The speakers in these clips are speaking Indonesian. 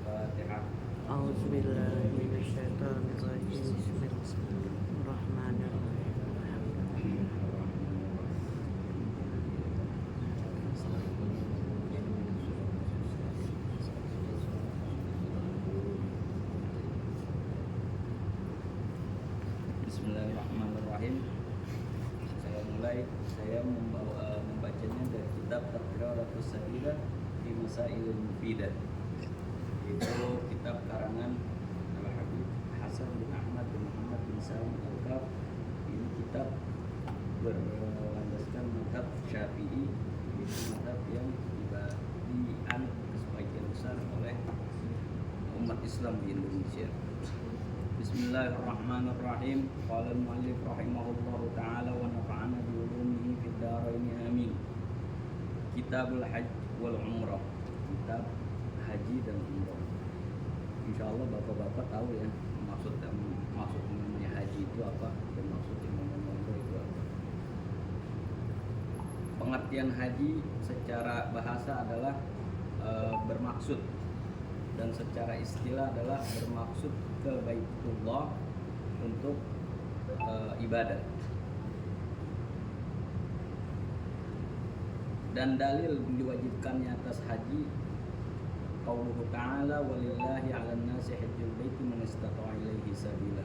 Al-Fatihah. A'udzu billahi minasyaitonir rajim. Bismillahirrahmanirrahim. Bismillahirrahmanirrahim. Saya membacanya dari kitab Tadhkiratus Sabilah fi Masailil Mufidah. Itu kitab karangan Al-Habib Hasan bin Ahmad bin Muhammad bin Salim Al-Kaf. Ini kitab berlandaskan mazhab Syafi'i, itu mazhab yang dianut sebagian besar oleh umat Islam di Indonesia. Bismillahirrahmanirrahim. Qala al-mu'allif rahimahullahu ta'ala wa nafa'ana bi ulumihi fid dharain amin. Kitabul Hajj wal Umrah. Kitab haji dan umrah. Insyaallah bapak-bapak tahu ya maksud namanya haji itu apa dan maksud namanya umrah itu apa. Pengertian haji secara bahasa adalah bermaksud, dan secara istilah adalah bermaksud ke Baitullah untuk ibadah. Dan dalil diwajibkannya atas haji qauluhu ta'ala walillahi 'alan nasi hajjul baiti man istata'a ilaihi sabila.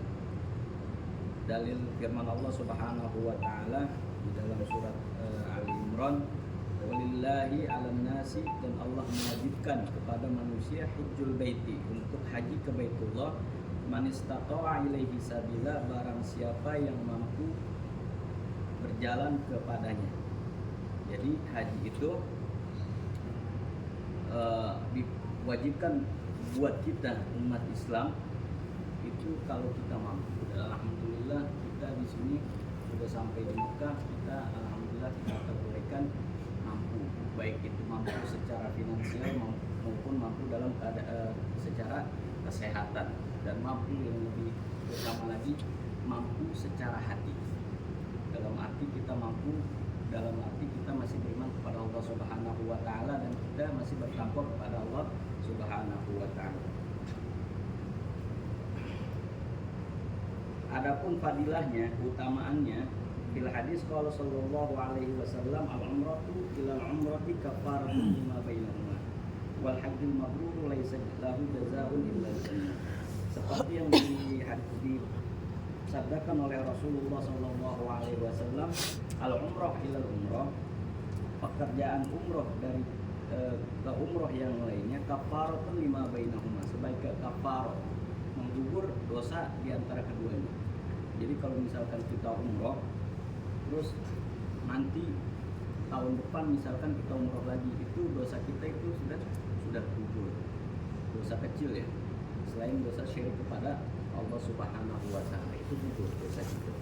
Dalil firman Allah Subhanahu wa taala di dalam surat Ali Imran, walillahi 'alan nasi, dan Allah mewajibkan kepada manusia hajjul baiti, untuk haji ke Baitullah, man istata'a ilaihi sabila, barang siapa yang mampu berjalan kepadanya. Jadi haji itu diwajibkan buat kita umat Islam itu kalau kita mampu. Alhamdulillah kita di sini sudah sampai di Mekah, kita alhamdulillah kita terbolehkan mampu, baik itu mampu secara finansial maupun mampu dalam keadaan secara kesehatan, dan mampu yang lebih utama lagi mampu secara hati. Dalam arti kita mampu, dalam arti kita masih beriman kepada Allah Subhanahu wa taala dan kita masih bertakwa kepada Allah Subhanahu wa taala. Adapun fadilahnya, keutamaannya, fil hadis qala sallallahu alaihi wasallam al-umratu ila al-umrati kafaratun lima bainahuma wal hajjul mabrur laisa lahu jazaa'un illa jannah. Seperti yang disabdakan oleh Rasulullah sallallahu alaihi wasallam, al-umrah ilal umrah, pekerjaan umroh dari ke umroh yang lainnya, kafaratun lima bainahuma, sebagai kafarah, menggugur dosa di antara keduanya. Jadi kalau misalkan kita umroh terus nanti tahun depan misalkan kita umroh lagi, itu dosa kita itu sudah gugur. Dosa kecil ya, selain dosa syirik kepada Allah Subhanahu wa taala, itu gugur dosa kita.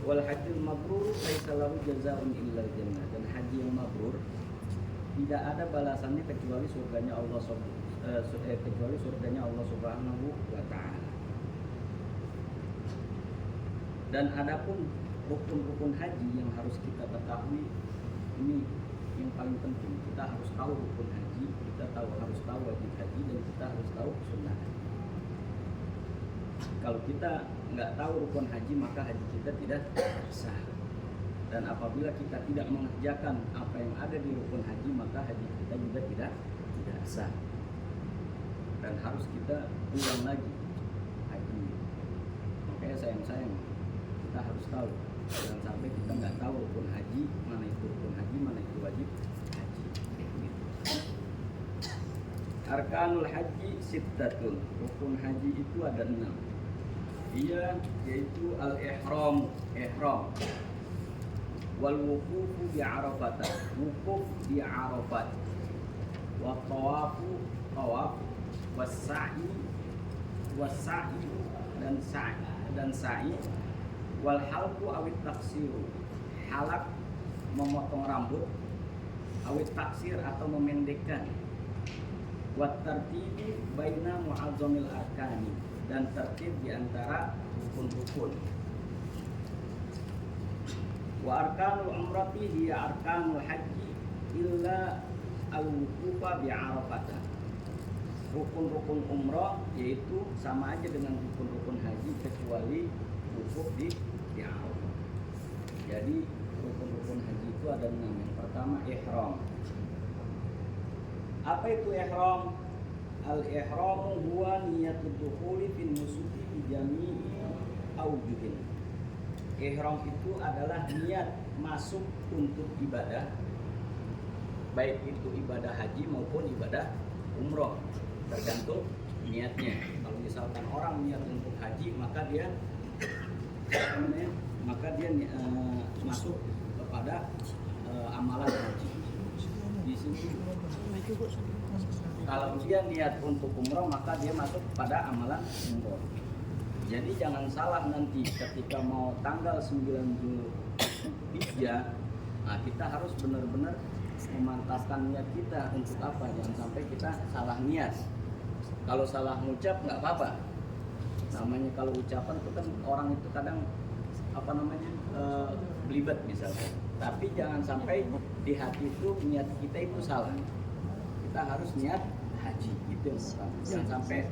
Wal hajjul mabrur laisa lahu jazaa'un illa jannah, dan haji yang mabrur tidak ada balasannya kecuali surganya Allah Subhanahu wa taala. Dan adapun rukun-rukun haji yang harus kita ketahui, ini yang paling penting. Kita harus tahu rukun haji, harus tahu wajib haji, dan kita harus tahu sunnah haji. Kalau kita nggak tahu rukun haji, maka haji kita tidak sah. Dan apabila kita tidak mengerjakan apa yang ada di rukun haji, maka haji kita juga tidak sah. Dan harus kita ulang lagi haji. Makanya sayang kita harus tahu. Jangan sampai kita nggak tahu rukun haji, mana itu rukun haji, mana itu wajib haji. Arkanul haji sittatun. Rukun haji itu ada 6. Ia yaitu al-ihram, ihram, wal wuqufu bi Arafat, wukuf di Arafat, wa tawafu, tawaf, was-sa'i dan sa'i, wal halqu awit taksiru, halak memotong rambut, awit taksir atau memendekkan, wat tartibi baina mu'azzamil arkani, dan tertib di antara rukun-rukun. Wa arkanul umrati hiya arkanul haji illa al-wuqufa bi Arafah. rukun-rukun umroh yaitu sama aja dengan rukun-rukun haji kecuali wukuf di Arafah. Jadi rukun-rukun haji itu ada 6. Yang pertama ihram. Apa itu ihram? Al-ihramu huwa niyatul dukhuli fil nusuki bi jami'i aujuhin. Ihram itu adalah niat masuk untuk ibadah, baik itu ibadah haji maupun ibadah umroh, tergantung niatnya. Kalau misalkan orang niat untuk haji, maka dia masuk kepada amalan haji. Di sini kalau dia niat untuk umroh, maka dia masuk kepada amalan umroh. Jadi jangan salah nanti ketika mau tanggal 9 Zulhijjah, nah kita harus benar-benar memantapkan niat kita untuk apa, jangan sampai kita salah niat. Kalau salah ngucap nggak apa-apa, namanya kalau ucapan itu kan orang itu kadang belibet misalnya, tapi jangan sampai di hati itu niat kita itu salah. Kita harus niat haji, itu yang pertama. Jangan sampai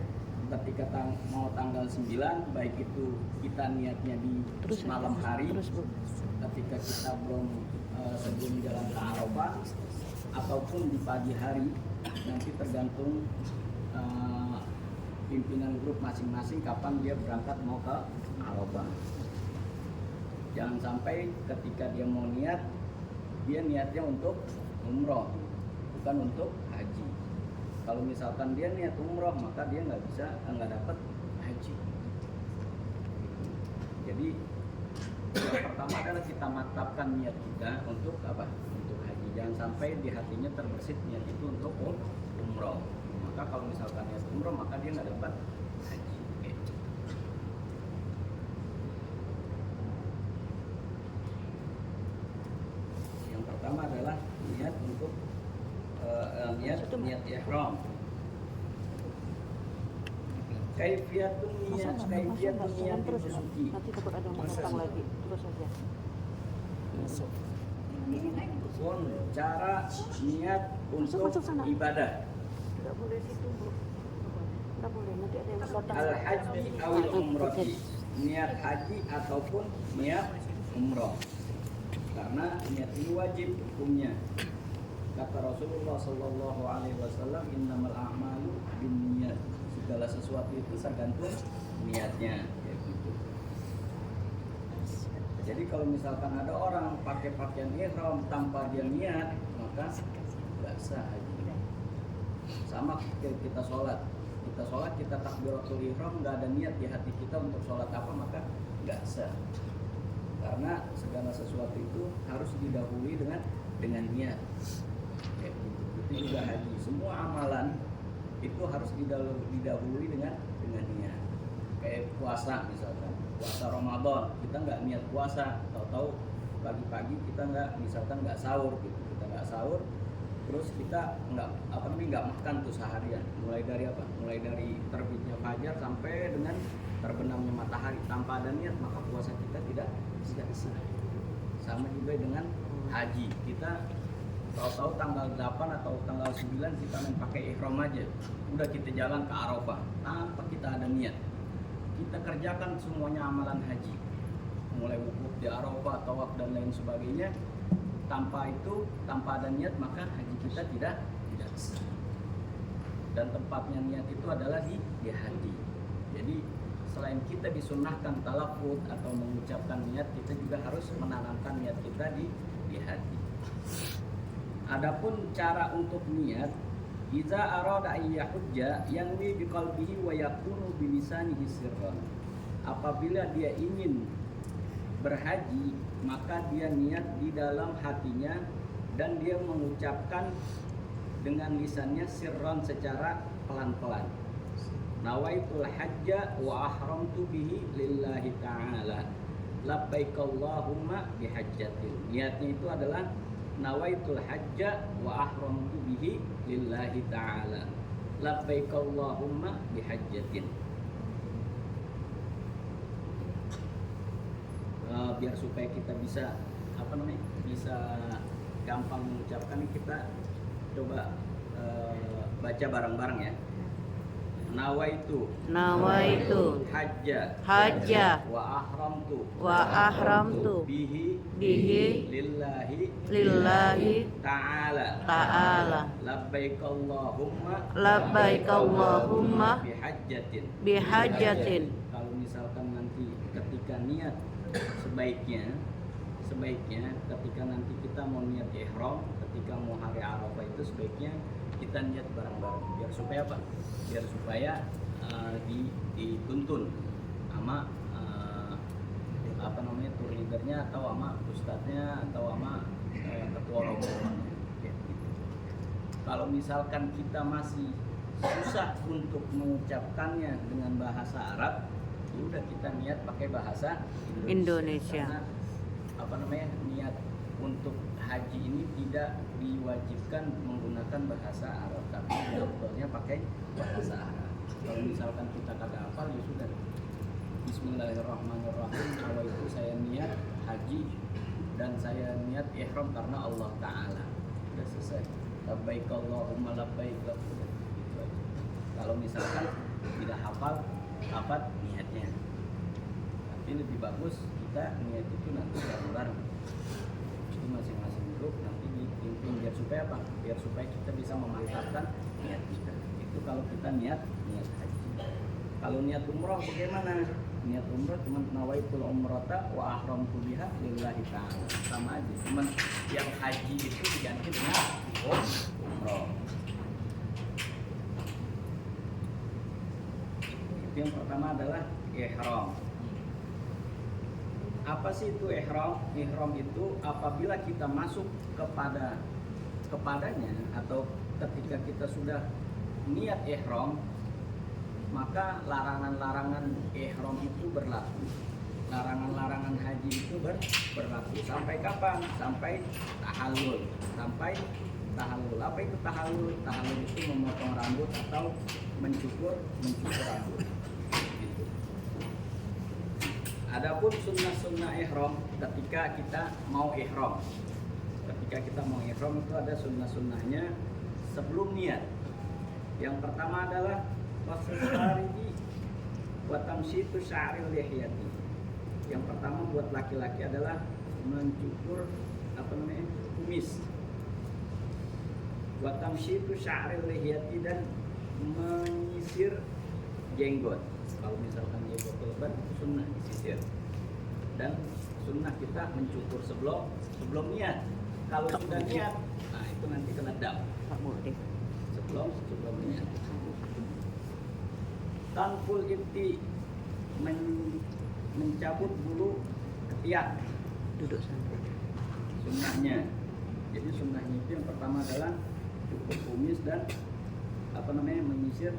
ketika mau tanggal 9, baik itu kita niatnya di malam hari, ketika kita sebelum jalan ke Arafah, ataupun di pagi hari. Nanti tergantung pimpinan grup masing-masing kapan dia berangkat mau ke Arafah. Jangan sampai ketika dia mau niat, dia niatnya untuk umroh, bukan untuk haji. Kalau misalkan dia niat umroh, maka dia nggak dapat haji. Jadi yang pertama adalah kita mantapkan niat kita untuk apa? Untuk haji. Jangan sampai di hatinya terbersit niat itu untuk umroh. Maka kalau misalkan niat umroh, maka dia nggak dapat haji. Oke. Yang pertama adalah niat untuk niat ihram. Kaifiyatun niat nusuki. Nanti takut ada yang datang lagi. Terus saja. Pun cara niat untuk ibadah. Tidak boleh situ, Bu. Tidak boleh. Nanti ada yang datang. Al-haji awil umrohi. Niat haji ataupun niat umroh. Karena niat ini wajib hukumnya. Kata Rasulullah Sallallahu Alaihi Wasallam, innamal a'malu binniyat. Segala sesuatu itu tergantung niatnya. Kayak gitu. Jadi kalau misalkan ada orang pakai pakaian ihram tanpa dia niat, maka nggak sah haji. Sama kita sholat, kita takbiratul ihram, nggak ada niat di hati kita untuk sholat apa, maka nggak sah. Karena segala sesuatu itu harus didahului dengan niat. Itu juga haji. Semua amalan itu harus didahului dengan niat. Kayak puasa misalkan, puasa Ramadan, kita nggak niat puasa, tahu-tahu pagi-pagi kita nggak sahur gitu, kita nggak sahur, terus kita nggak makan tuh seharian. Mulai dari terbitnya fajar sampai dengan terbenamnya matahari tanpa ada niat, maka puasa kita tidak sah. Sama juga dengan haji, kita tahu-tahu tanggal 8 atau tanggal 9 kita main pakai ihram aja, udah kita jalan ke Arafah tanpa kita ada niat. Kita kerjakan semuanya amalan haji, mulai wukuf di Arafah, tawaf dan lain sebagainya, tanpa ada niat, maka haji kita tidak sah. Dan tempatnya niat itu adalah di hati. Jadi selain kita disunnahkan talafut atau mengucapkan niat, kita juga harus menanamkan niat kita di hati. Adapun cara untuk niat, iza arada ayyahujja yanwi biqalbihi wa yakunu bilisanihi sirran. Apabila dia ingin berhaji, maka dia niat di dalam hatinya dan dia mengucapkan dengan lisannya sirran, secara pelan-pelan. Nawaitul hajja wa ahramtu bihi lillahi ta'ala labbaikallahumma bihajjatin. Niatnya itu adalah nawaitul hajja wa ahramtu bihi lillahi ta'ala labbaikallahumma bihajjatin. Biar supaya kita bisa gampang mengucapkan, kita coba baca bareng-bareng ya. nawaitu hajja hajja wa ahramtu bihi lillahi ta'ala labbaik Allahumma bihajjatin. Kalau misalkan nanti ketika niat sebaiknya ketika nanti kita mau niat ihram, ketika mau hari Arafah itu sebaiknya kita niat bareng-bareng. Biar supaya apa? Biar supaya dituntun sama tour leadernya atau sama ustadznya atau sama ketua rombongannya. Gitu. Kalau misalkan kita masih susah untuk mengucapkannya dengan bahasa Arab, ya udah kita niat pakai bahasa Indonesia. Karena niat untuk haji ini tidak diwajibkan menggunakan bahasa Arab, tapi sebetulnya pakai bahasa Arab. Kalau misalkan kita kagak hafal, ya sudah. Bismillahirrahmanirrahim. Kalau itu saya niat haji dan saya niat ihram karena Allah Ta'ala. Sudah selesai. Labbaik Allahumma labbaik. Gitu aja. Kalau misalkan tidak hafal apa niatnya, tapi lebih bagus kita niat itu nanti bareng-bareng. Jadi masing-masing grup nanti dipimpin biar supaya apa? Biar supaya kita bisa memantapkan niat kita. Itu kalau kita niat haji. Kalau niat umroh bagaimana? Niat umroh cuma nawaitul umrata wa ahramtu biha lillahi ta'ala. Sama aja. Cuman yang haji itu diganti dengan umroh. Itu yang pertama adalah ihram. Apa sih itu ihram? Ihram itu apabila kita masuk kepadanya atau ketika kita sudah niat ihram, maka larangan-larangan ihram itu berlaku. Larangan-larangan haji itu berlaku sampai kapan? Sampai tahallul. Apa itu tahallul? Tahallul itu memotong rambut atau mencukur rambut. Gitu. Adapun sunnah ihram ketika kita mau ihram. Ketika kita mau ihram itu ada sunnah-sunnahnya sebelum niat. Yang pertama adalah wasful fariji wa tamshitu sya'ril lihyati. Yang pertama buat laki-laki adalah mencukur kumis. Wa tamshitu sya'ril lihyati dan menyisir jenggot. Kalau misalkan jenggot lebat sunnah disisir. Dan sunnah kita mencukur sebelum niat. Kalau sudah niat, nah itu nanti kena dam. Sebelum niat. Tanful ibti mencabut bulu ketiak. Duduk santai. Sunnahnya. Jadi sunnahnya itu yang pertama adalah cukur kumis dan menyisir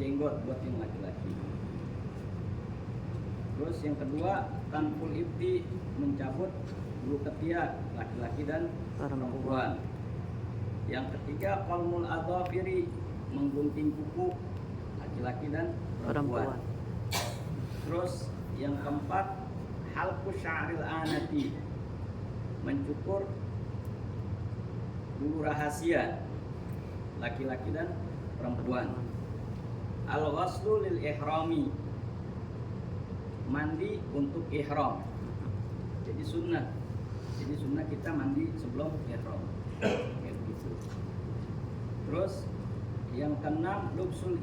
jenggot buat yang laki-laki. Terus yang kedua tanful ibti mencabut bulu ketiak laki-laki dan perempuan. Yang ketiga qalmul adhafiri menggunting kuku laki-laki dan perempuan. Terus yang keempat halqu sya'ril anati mencukur bulu rahasia laki-laki dan perempuan. Al-ghaslu lil ihrami mandi untuk ihram. Jadi sunnah kita mandi sebelum ihram. Kayak gitu. Terus yang keenam lubsu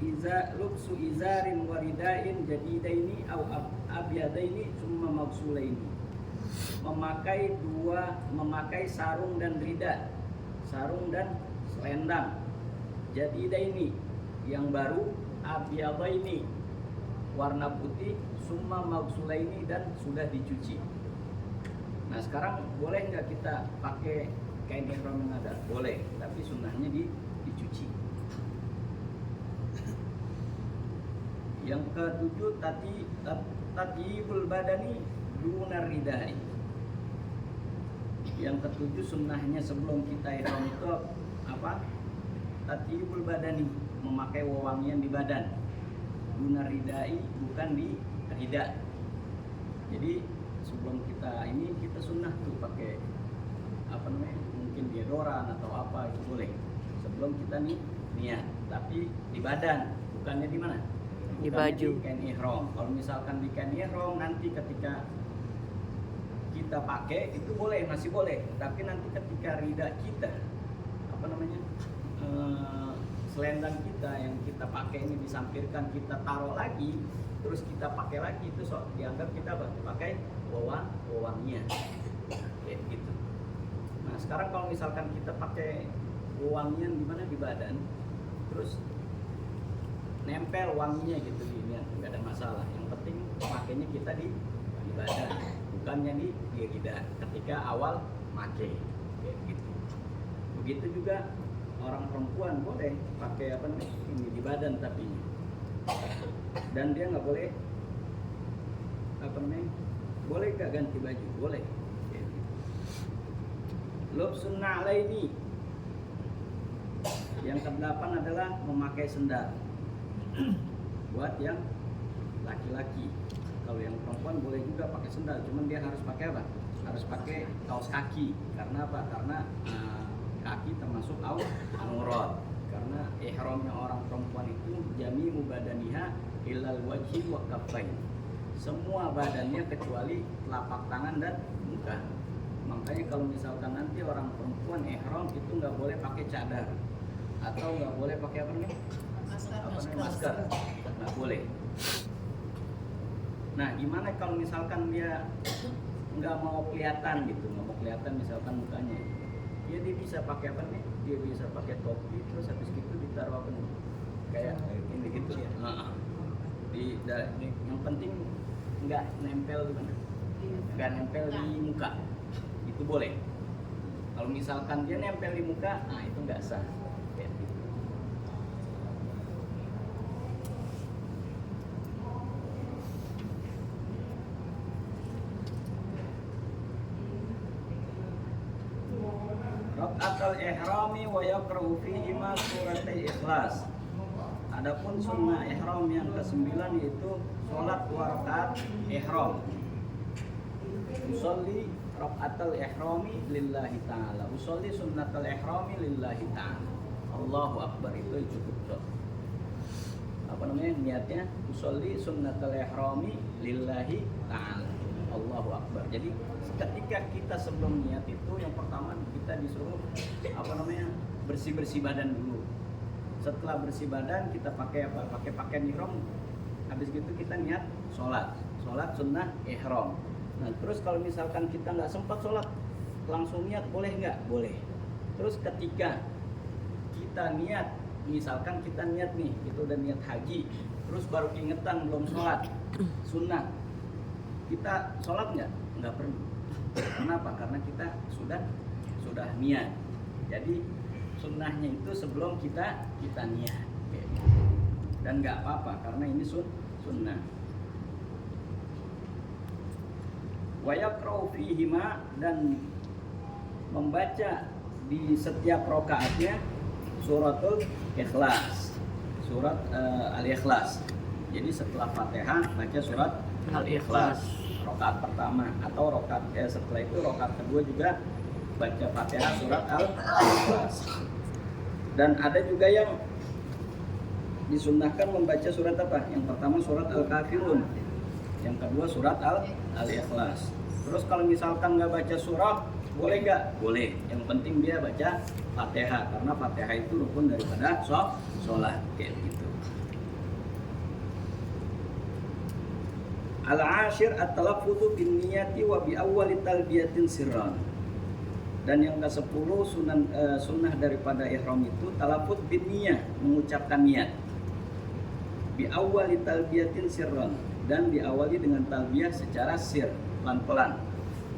izarin waridain jadidaini au abyadaini summa maghsulaini. Memakai sarung dan rida, sarung dan selendang. Jadidaini yang baru, abyadaini warna putih, summa maghsulaini dan sudah dicuci. Nah sekarang boleh nggak kita pakai kain ihram yang ada? Boleh, tapi sunnahnya dicuci. Yang ketujuh tatyibul badani dunar ridai. Yang ketujuh sunnahnya sebelum kita ihram itu apa? Tatyibul badani, memakai wewangian di badan. Dunar ridai, bukan di rida. Jadi sebelum kita sunnah tuh pakai mungkin deodoran atau apa itu boleh. sebelum kita niat, tapi di badan, bukannya di mana? Di Bukannya baju. Di kain ihram. Kalau misalkan di kain ihram nanti ketika kita pakai itu boleh, masih boleh, tapi nanti ketika rida kita apa namanya selendang kita yang kita pakai ini disampirkan, kita taruh lagi, terus kita pakai lagi, itu dianggap kita apa? Pakai wewangian, kayak gitu. Nah sekarang kalau misalkan kita pakai wewangian di mana? Di badan, terus nempel wanginya gitu di ini, nggak ada masalah. Yang penting pakainya kita di badan, bukannya di lidah ketika awal pakai, kayak gitu. Begitu juga orang perempuan boleh pakai apa namanya ini di badan, tapi dan dia nggak boleh apa namanya, boleh nggak ganti baju, boleh. Lubsun na'laini, yang kedelapan adalah memakai sendal buat yang laki-laki. Kalau yang perempuan boleh juga pakai sendal, cuman dia harus pakai apa? Harus pakai kaos kaki. Karena apa? Karena kaki termasuk aurat. Karena ihramnya orang perempuan itu jami'u badaniha illal wajhi wa kaffain. Semua badannya kecuali telapak tangan dan muka. Makanya kalau misalkan nanti orang perempuan ihram itu nggak boleh pakai cadar atau nggak boleh pakai apa namanya? Masker. Nggak boleh. Nah, gimana kalau misalkan dia nggak mau kelihatan gitu, nggak mau kelihatan misalkan mukanya? Ya dia bisa pakai apa nih? Dia bisa pakai topi, terus habis gitu ditaruh apa nih? Kayak ini gitu ya. Yang penting nggak nempel di mana? Nggak nempel di muka, itu boleh. Kalau misalkan dia nempel di muka, nah itu nggak sah. Kayak gitu. Rakaatul ihrami wa yaqra'u fihi ma suratul ikhlas. Adapun sunnah ihram yang ke-9 yaitu salat 2 rakaat ihram. Usolli rakaatul ihrami lillahi ta'ala. Usolli sunnatul ihrami lillahi ta'ala. Allahu akbar, itu cukup. Apa namanya niatnya? Usolli sunnatul ihrami lillahi ta'ala. Allahu akbar. Jadi ketika kita sebelum niat itu yang pertama kita disuruh apa namanya bersih-bersih badan dulu. Setelah bersih badan kita pakai apa? Pakai pakaian ihram. Habis gitu kita niat sholat sunnah ihram. Nah terus kalau misalkan kita nggak sempat sholat langsung niat boleh nggak? Boleh. Terus ketika kita niat, misalkan kita niat nih, kita udah niat haji, terus baru ingetan belum sholat sunnah, kita sholat nggak? Nggak perlu. Kenapa? Karena kita sudah niat. Jadi sunnahnya itu sebelum kita niat. Dan nggak apa-apa karena ini sunnah. Wa yaqra'u fihima, dan membaca di setiap rakaatnya suratul ikhlas, surat al-ikhlas. Jadi setelah Fatihah baca surat al-ikhlas rakaat pertama, atau rakaat setelah itu rakaat kedua juga baca Fatihah surat al-ikhlas. Dan ada juga yang disunnahkan membaca surat apa? Yang pertama surat al-kafirun, yang kedua surat al-ikhlas. Terus kalau misalkan nggak baca surah boleh nggak? Boleh. Yang penting dia baca Fatihah, karena Fatihah itu rukun daripada sholat, kayak gitu. Al-ashir at-talaffuzu bin niyati wa bi awwali talbiyatin sirran. Dan yang ke-10 sunnah daripada ihram itu talaffuz bin niyah, mengucapkan niat. Bi awwali talbiyatin sirran, dan diawali dengan talbiyah secara sir, pelan-pelan.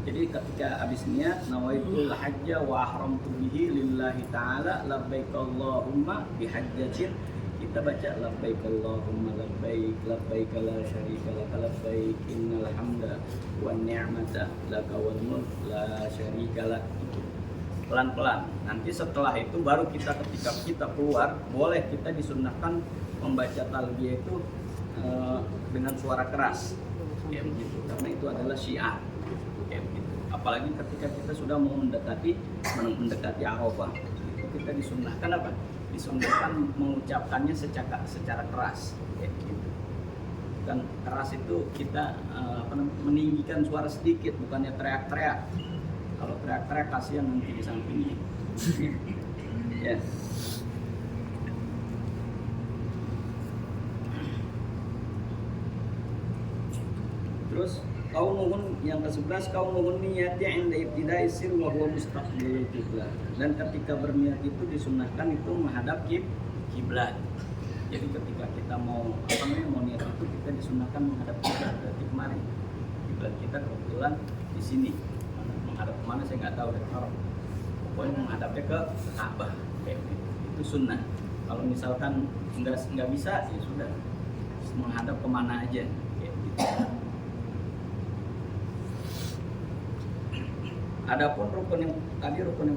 Jadi ketika habis niat nawaitul hajja wa ahramtu bihi lillahi ta'ala labbaik Allahumma bihajjatin, kita baca labbaik Allahumma labbaik labbaik la syarika lak labbaik innal hamda wan ni'mata laka wal mulk la syarika lak. Pelan-pelan. Nanti setelah itu baru ketika kita keluar boleh kita disunnahkan membaca talbiyah itu dengan suara keras. Ya begitu. Karena itu adalah syiar. Ya begitu. Apalagi ketika kita sudah mau mendekati Arafah. kita disunnahkan apa? Disunnahkan mengucapkannya secara keras, kayak gitu. Dan keras itu kita meninggikan suara sedikit, bukannya teriak-teriak. Kalau teriak-teriak kasihan nanti di sampingnya. Ya. Terus qaumuhun yang ke-11, qaumuhun niyati 'inda ibtida'i sir wa huwa mustaqbilul qiblah. Dan ketika berniat itu disunnahkan itu menghadap kiblat. Jadi ketika kita mau mau niat itu kita disunnahkan menghadap kiblat. Berarti kemarin kiblat kita kebetulan di sini. Menghadap kemana saya nggak tahu dari Arab. Pokoknya menghadapnya ke Ka'bah. Kayak gitu. Itu sunnah. Kalau misalkan nggak bisa ya sudah menghadap kemana aja. Kayak gitu. Adapun rukun yang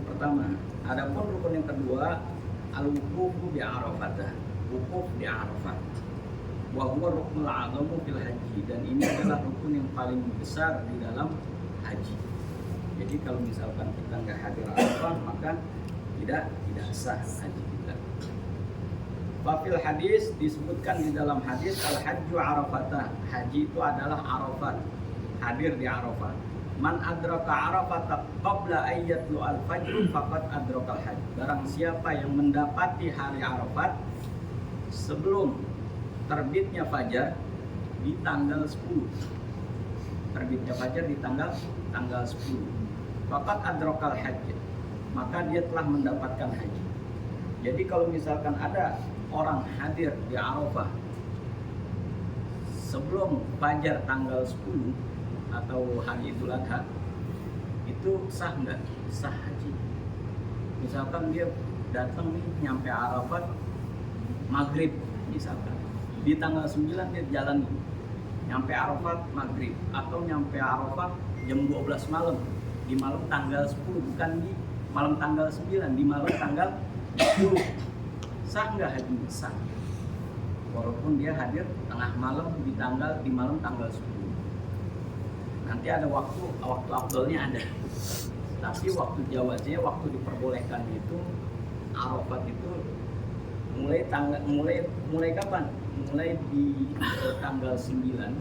pertama. Adapun rukun yang kedua, al-wuqufu bi Arafah. Wukuf di Arafah. Wa huwa ruknul 'azamu fil haji, dan ini adalah rukun yang paling besar di dalam haji. Jadi kalau misalkan kita nggak hadir Arafah, maka tidak sah haji kita. Fil hadis disebutkan di dalam hadis al-hajju Arafah. Haji itu adalah Arafat, hadir di Arafah. Man adraka Arafata qabla ayyatlu al-fajr faqad adraka al-hajj. Barang siapa yang mendapati hari Arafat sebelum terbitnya fajar di tanggal 10. Terbitnya fajar di tanggal 10. Faqad adraka al-hajj. Maka dia telah mendapatkan haji. Jadi kalau misalkan ada orang hadir di Arafah sebelum fajar tanggal 10 atau hari Idul Adha, itu sah nggak? Sah haji. Misalkan dia datang nih nyampe Arafat maghrib misalkan, di tanggal 9 dia jalan nyampe Arafat maghrib, atau nyampe Arafat jam 12 malam, di malam tanggal 10, bukan di malam tanggal 9, di malam tanggal 10. Sah nggak haji? Sah. Walaupun dia hadir tengah malam di malam tanggal 10. Nanti ada waktu afdolnya ada. Tapi waktu jawaznya, waktu diperbolehkan itu Arafat itu mulai kapan? Mulai di tanggal 9.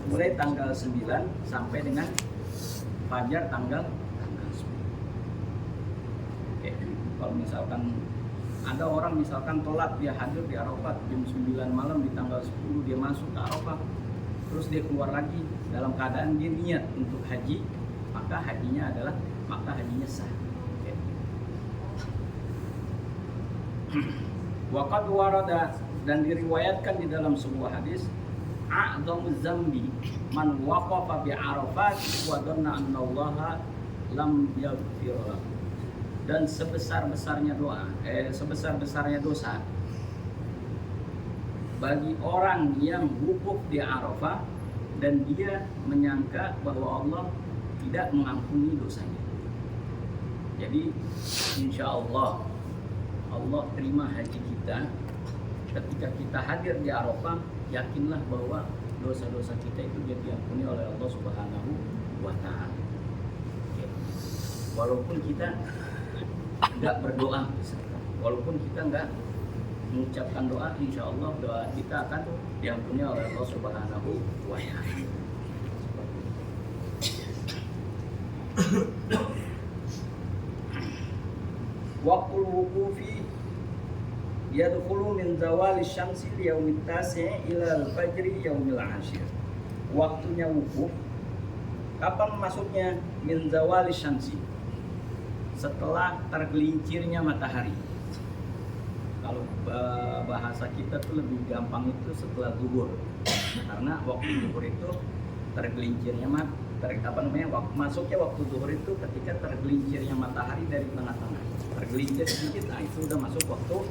Mulai tanggal 9 sampai dengan fajar tanggal 10. Oke, kalau misalkan ada orang misalkan telat, dia hadir di Arafat jam 9 malam di tanggal 10, dia masuk ke Arafat, terus dia keluar lagi dalam keadaan dia niat untuk haji, maka hajinya sah. Okay. Waqad warada, dan diriwayatkan di dalam sebuah hadis, a'dhamu dzambi man waqafa bi Arafat wa dhanna anna Allah lam yaghfir lahu. Dan sebesar-besarnya dosa bagi orang yang wukuf di Arafah dan dia menyangka bahwa Allah tidak mengampuni dosanya. Jadi insya Allah terima haji kita ketika kita hadir di Arafah. Yakinlah bahwa dosa-dosa kita itu jadi diampuni oleh Allah Subhanahu wa Ta'ala. Walaupun kita nggak berdoa, walaupun kita nggak mengucapkan doa, insya Allah doa kita akan diampuni oleh Allah Subhanahu wa Ta'ala. Waqtul wuqufi yadkhulu min zawali syamsi li yaumit tasi' ila al-fajri yaumil 'ashir. Waktunya wukuf kapan masuknya? Min zawali syamsi, setelah tergelincirnya matahari. Kalau bahasa kita tuh lebih gampang itu setelah zuhur, karena waktu zuhur itu tergelincirnya masuknya waktu zuhur itu ketika tergelincirnya matahari dari tengah-tengah, tergelincir sedikit, nah itu udah masuk waktu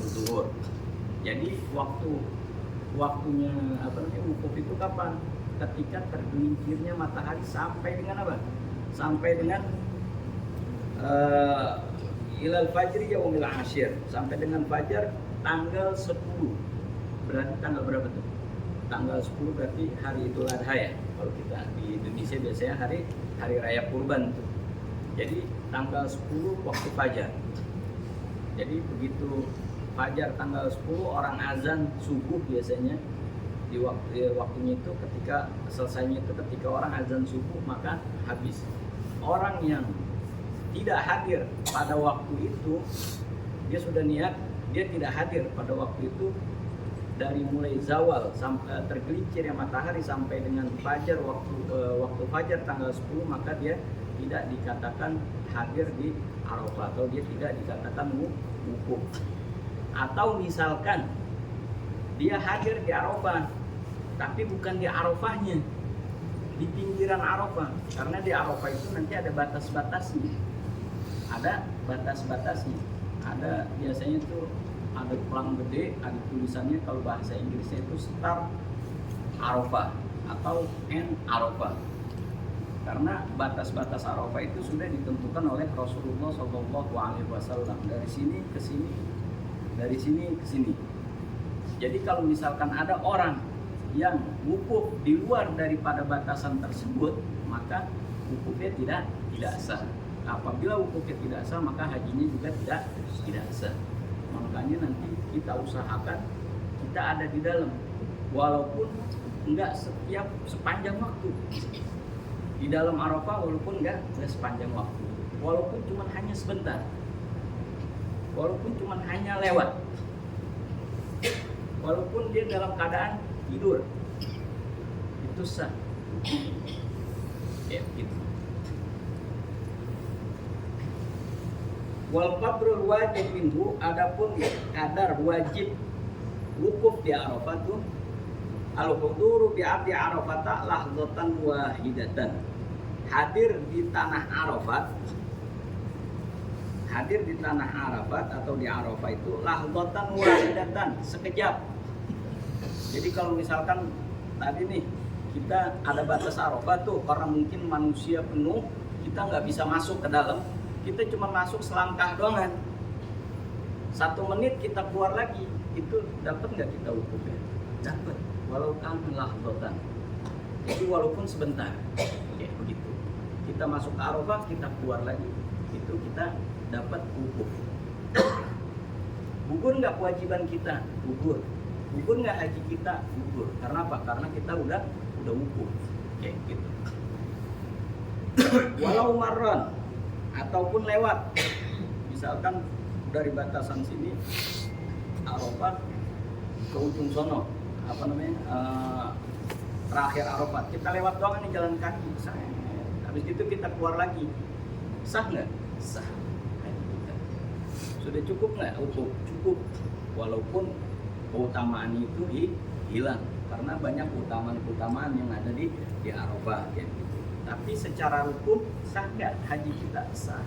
zuhur. Jadi waktunya wukuf itu kapan? Ketika tergelincirnya matahari sampai dengan apa? Sampai dengan ilal fajri yaumil 'ashir, sampai dengan fajar tanggal 10. Berarti tanggal berapa tuh? Tanggal 10 berarti hari Idul Adha ya. Kalau kita di Indonesia biasanya hari raya kurban tuh. Jadi tanggal 10 waktu fajar. Jadi begitu fajar tanggal 10 orang azan subuh biasanya di waktunya itu ketika selesainya itu ketika orang azan subuh maka habis. Orang yang tidak hadir pada waktu itu dia sudah niat dia tidak hadir pada waktu itu dari mulai zawal sampai tergelincirnya matahari sampai dengan fajar waktu fajar tanggal 10 maka dia tidak dikatakan hadir di Arafah atau dia tidak dikatakan wukuf. Atau misalkan dia hadir di Arafah tapi bukan di Arafahnya, di pinggiran Arafah, karena di Arafah itu nanti ada batas-batasnya, ada batas-batasnya, ada biasanya itu ada pelang gede, ada tulisannya kalau bahasa Inggrisnya itu start Arafah atau end Arafah. Karena batas-batas Arafah itu sudah ditentukan oleh Rasulullah SAW dari sini ke sini, dari sini ke sini. Jadi kalau misalkan ada orang yang wukuf di luar daripada batasan tersebut, maka wukufnya tidak sah. Apabila wukufnya tidak sah, maka hajinya juga tidak sah. Makanya nanti kita usahakan kita ada di dalam, walaupun enggak sepanjang waktu. Di dalam Arafah walaupun enggak sepanjang waktu, walaupun cuma hanya sebentar, walaupun cuma hanya lewat, walaupun dia dalam keadaan tidur, itu sah. Ya gitu. Wal qadrul wajib minhu, adapun kadar wajib wukuf di Arafah itu al-huduru bi ardi Arafata lahzatan wahidatan. Hadir di tanah Arafat, hadir di tanah Arafat atau di Arafah itu lahzatan wahidatan, sekejap. Jadi kalau misalkan tadi nih kita ada batas Arafah tuh, karena mungkin manusia penuh, kita nggak bisa masuk ke dalam, kita cuma masuk selangkah doang. 1 menit kita keluar lagi, itu dapat nggak kita wukufnya? Dapat, walaupun lahzatan. Jadi walaupun sebentar, kayak begitu. Kita masuk ke Arafah, kita keluar lagi, itu kita dapat wukuf. Gugur nggak kewajiban kita? Gugur. Gugur nggak haji kita? Gugur. Karena apa? Karena kita udah wukuf, kayak gitu. Walau marron ataupun lewat, misalkan dari batasan sini Arafah ke ujung sono, apa namanya, terakhir Arafah, kita lewat doang nih jalan kaki, habis itu kita keluar lagi, sah nggak? Sah. Sudah cukup nggak? Cukup, walaupun keutamaan itu hilang karena banyak keutamaan yang ada di Arafah, gitu. Tapi secara hukum sah nggak haji kita? Sah.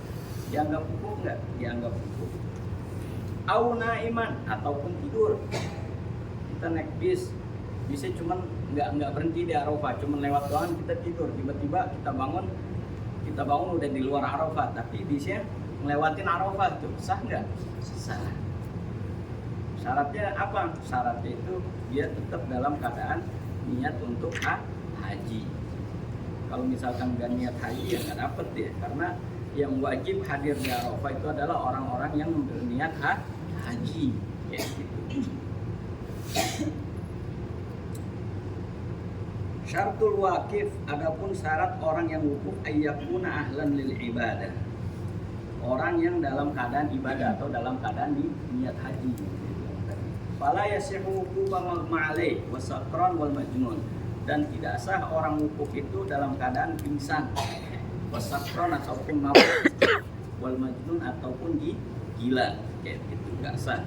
Dianggap hukum nggak? Dianggap hukum. Au naiman, ataupun tidur. Kita naik bis cuman nggak berhenti di Arafah, cuman lewat doang kita tidur, tiba-tiba kita bangun udah di luar Arafah, tapi bisnya ngelewatin Arafah tuh, sah nggak? Sah. Syaratnya apa? Syaratnya itu dia tetap dalam keadaan niat untuk haji. Kalau misalkan nggak niat haji ya nggak dapet dia, karena yang wajib hadir di Arafah itu adalah orang-orang yang berniat haji, ya gitu. Syartul waqif, adapun syarat orang yang wukuf ayyakuna ahlan lil ibadah, orang yang dalam keadaan ibadah atau dalam keadaan niat haji. Fala yasihu wuqufa ma'alai wasaqran wal majnun, dan tidak sah orang wukuf itu dalam keadaan pingsan, wasaqran ataupun mabuk, wal majnun ataupun gila, kayak gitu, nggak sah.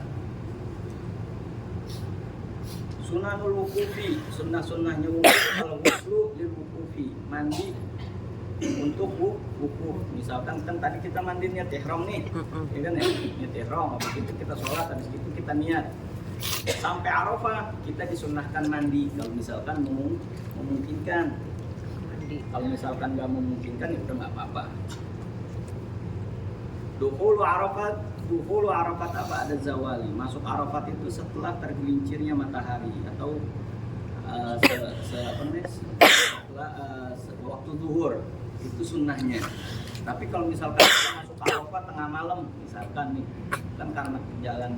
Sunanul wukufi, sunnah-sunnahnya wukuf, kalau wuslu lil wukufi, mandi untuk wukuf. Misalkan kan tadi kita mandi niat ihram nih, ya kan ya, niat ihram, habis itu kita sholat, habis itu kita niat. Sampai Arafah kita disunnahkan mandi kalau misalkan memungkinkan. Kalau misalkan nggak memungkinkan ya udah nggak apa-apa. Dukhulu Arafat apa ada zawali, masuk Arafat itu setelah tergelincirnya matahari atau setelah waktu zuhur, itu sunnahnya. Tapi kalau misalkan kita masuk Arafah tengah malam misalkan nih, kan karena jalan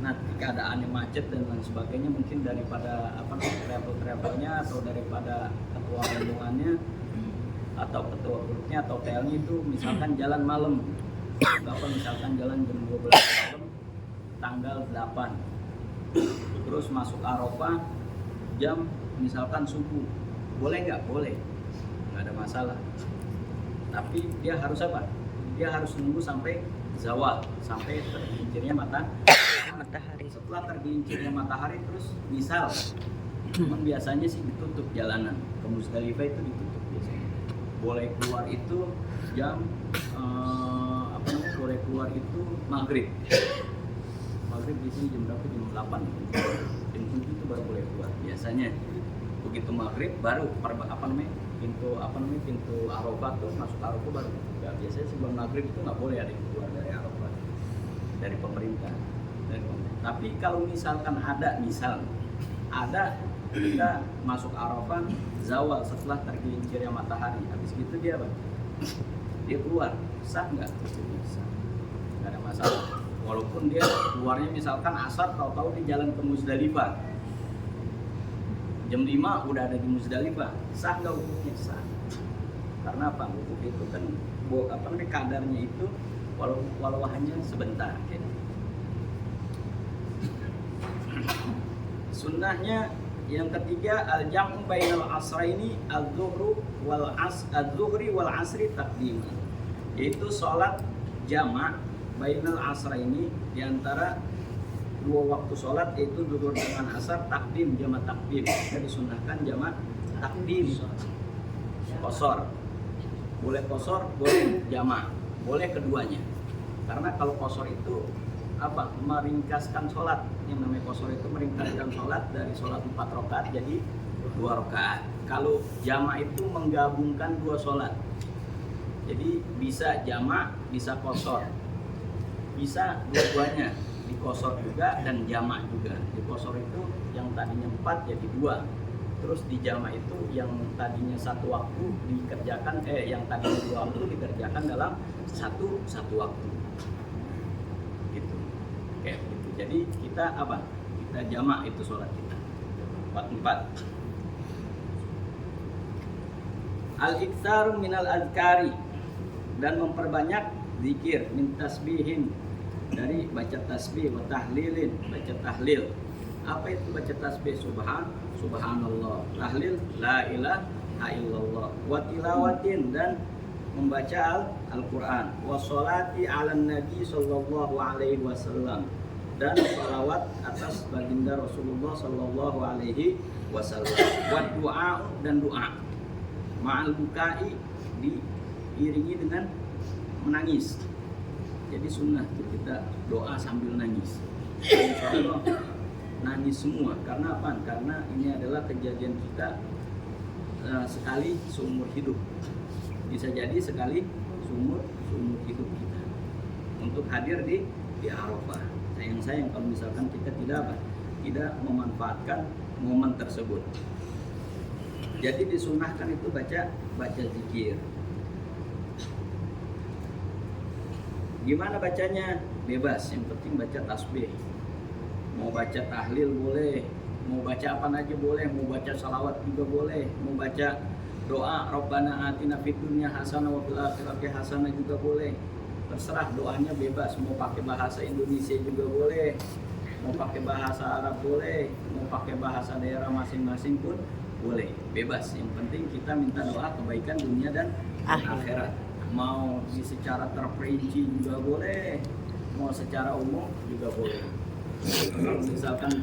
nanti keadaannya macet dan lain sebagainya, mungkin daripada apa namanya travelnya atau daripada ketua rombongannya atau ketua grupnya atau TL-nya itu misalkan jalan malam, apa misalkan jalan jam 12 malam tanggal 8, terus masuk Arafah jam misalkan subuh, boleh nggak? Boleh, nggak ada masalah. Tapi dia harus apa? Dia harus nunggu sampai zawal, sampai tergelincirnya matahari. Setelah tergelincirnya matahari terus misal, memang biasanya sih ditutup jalanan ke Musdalifah, itu ditutup biasanya. Boleh keluar itu jam boleh keluar itu maghrib. Maghrib di sini jam berapa? Jam 8. Jam 7 itu baru boleh keluar biasanya. Begitu maghrib baru pintu Arafah tuh masuk Arafah baru. Ya, biasanya sebelum maghrib itu nggak boleh ada yang keluar dari Arafah dari pemerintah. Tapi kalau misalkan ada kita masuk Arafah zawal setelah tergelincirnya matahari, habis gitu dia apa? Dia keluar, sah nggak? Sah, nggak ada masalah. Walaupun dia keluarnya misalkan asar, tahu-tahu di jalan ke Musdalifah jam 5 udah ada di Musdalifah, sah nggak wukufnya? Sah. Karena apa? Wukuf itu kan kadarnya itu walau hanya sebentar. Gitu. Sunnahnya yang ketiga al-jam'u bainal asraini az-zuhri wal asri taqdiman, yaitu sholat jamak bainal asraini, di antara dua waktu sholat, yaitu zuhur dengan asar, takdim, jamak takdim. Kita disunnahkan jamak takdim, qashar. Boleh qashar, boleh jamak, boleh keduanya. Karena kalau qashar itu apa? Meringkaskan sholat. Yang namanya qashar itu meringkaskan sholat dari sholat 4 rakaat jadi 2 rakaat. Kalau jamak itu menggabungkan 2 sholat. Jadi bisa jamak, bisa qashar. Bisa dua-duanya, di qashar juga dan jamak juga. Di qashar itu yang tadinya 4 jadi 2. Terus di jamak itu yang tadinya 1 waktu dikerjakan, yang tadinya 2 waktu dikerjakan dalam satu waktu. Gitu. Kayak gitu. Jadi kita apa? Kita jamak itu sholat kita. 4. Al-iktsar minal azkari, dan memperbanyak zikir, min tasbihin, dari baca tasbih, wa tahlilin, baca tahlil. Apa itu baca tasbih? Subhanallah. Tahlil la ilaha illallah. Wa tilawatin, dan membaca Al-Quran. Wa sholati ala nabi sallallahu alaihi wasallam, dan salawat atas baginda Rasulullah sallallahu alaihi wasallam. Wa doa, dan doa. Ma'al bukai, diiringi dengan menangis. Jadi sunnah kita doa sambil nangis. Insyaallah nangis semua. Karena apa? Karena ini adalah kejadian kita sekali seumur hidup. Bisa jadi sekali seumur hidup kita untuk hadir di Arafah. Sayang kalau misalkan kita tidak memanfaatkan momen tersebut. Jadi disunnahkan itu baca zikir. Gimana bacanya? Bebas, yang penting baca tasbih. Mau baca tahlil boleh, mau baca apa aja boleh, mau baca salawat juga boleh, mau baca doa Rabbana atina fid dunya hasanah wa fil akhirati hasanah juga boleh. Terserah, doanya bebas, mau pakai bahasa Indonesia juga boleh, mau pakai bahasa Arab boleh, mau pakai bahasa daerah masing-masing pun boleh, bebas. Yang penting kita minta doa kebaikan dunia dan akhirat. Mau secara terperinci juga boleh, mau secara umum juga boleh. Misalkan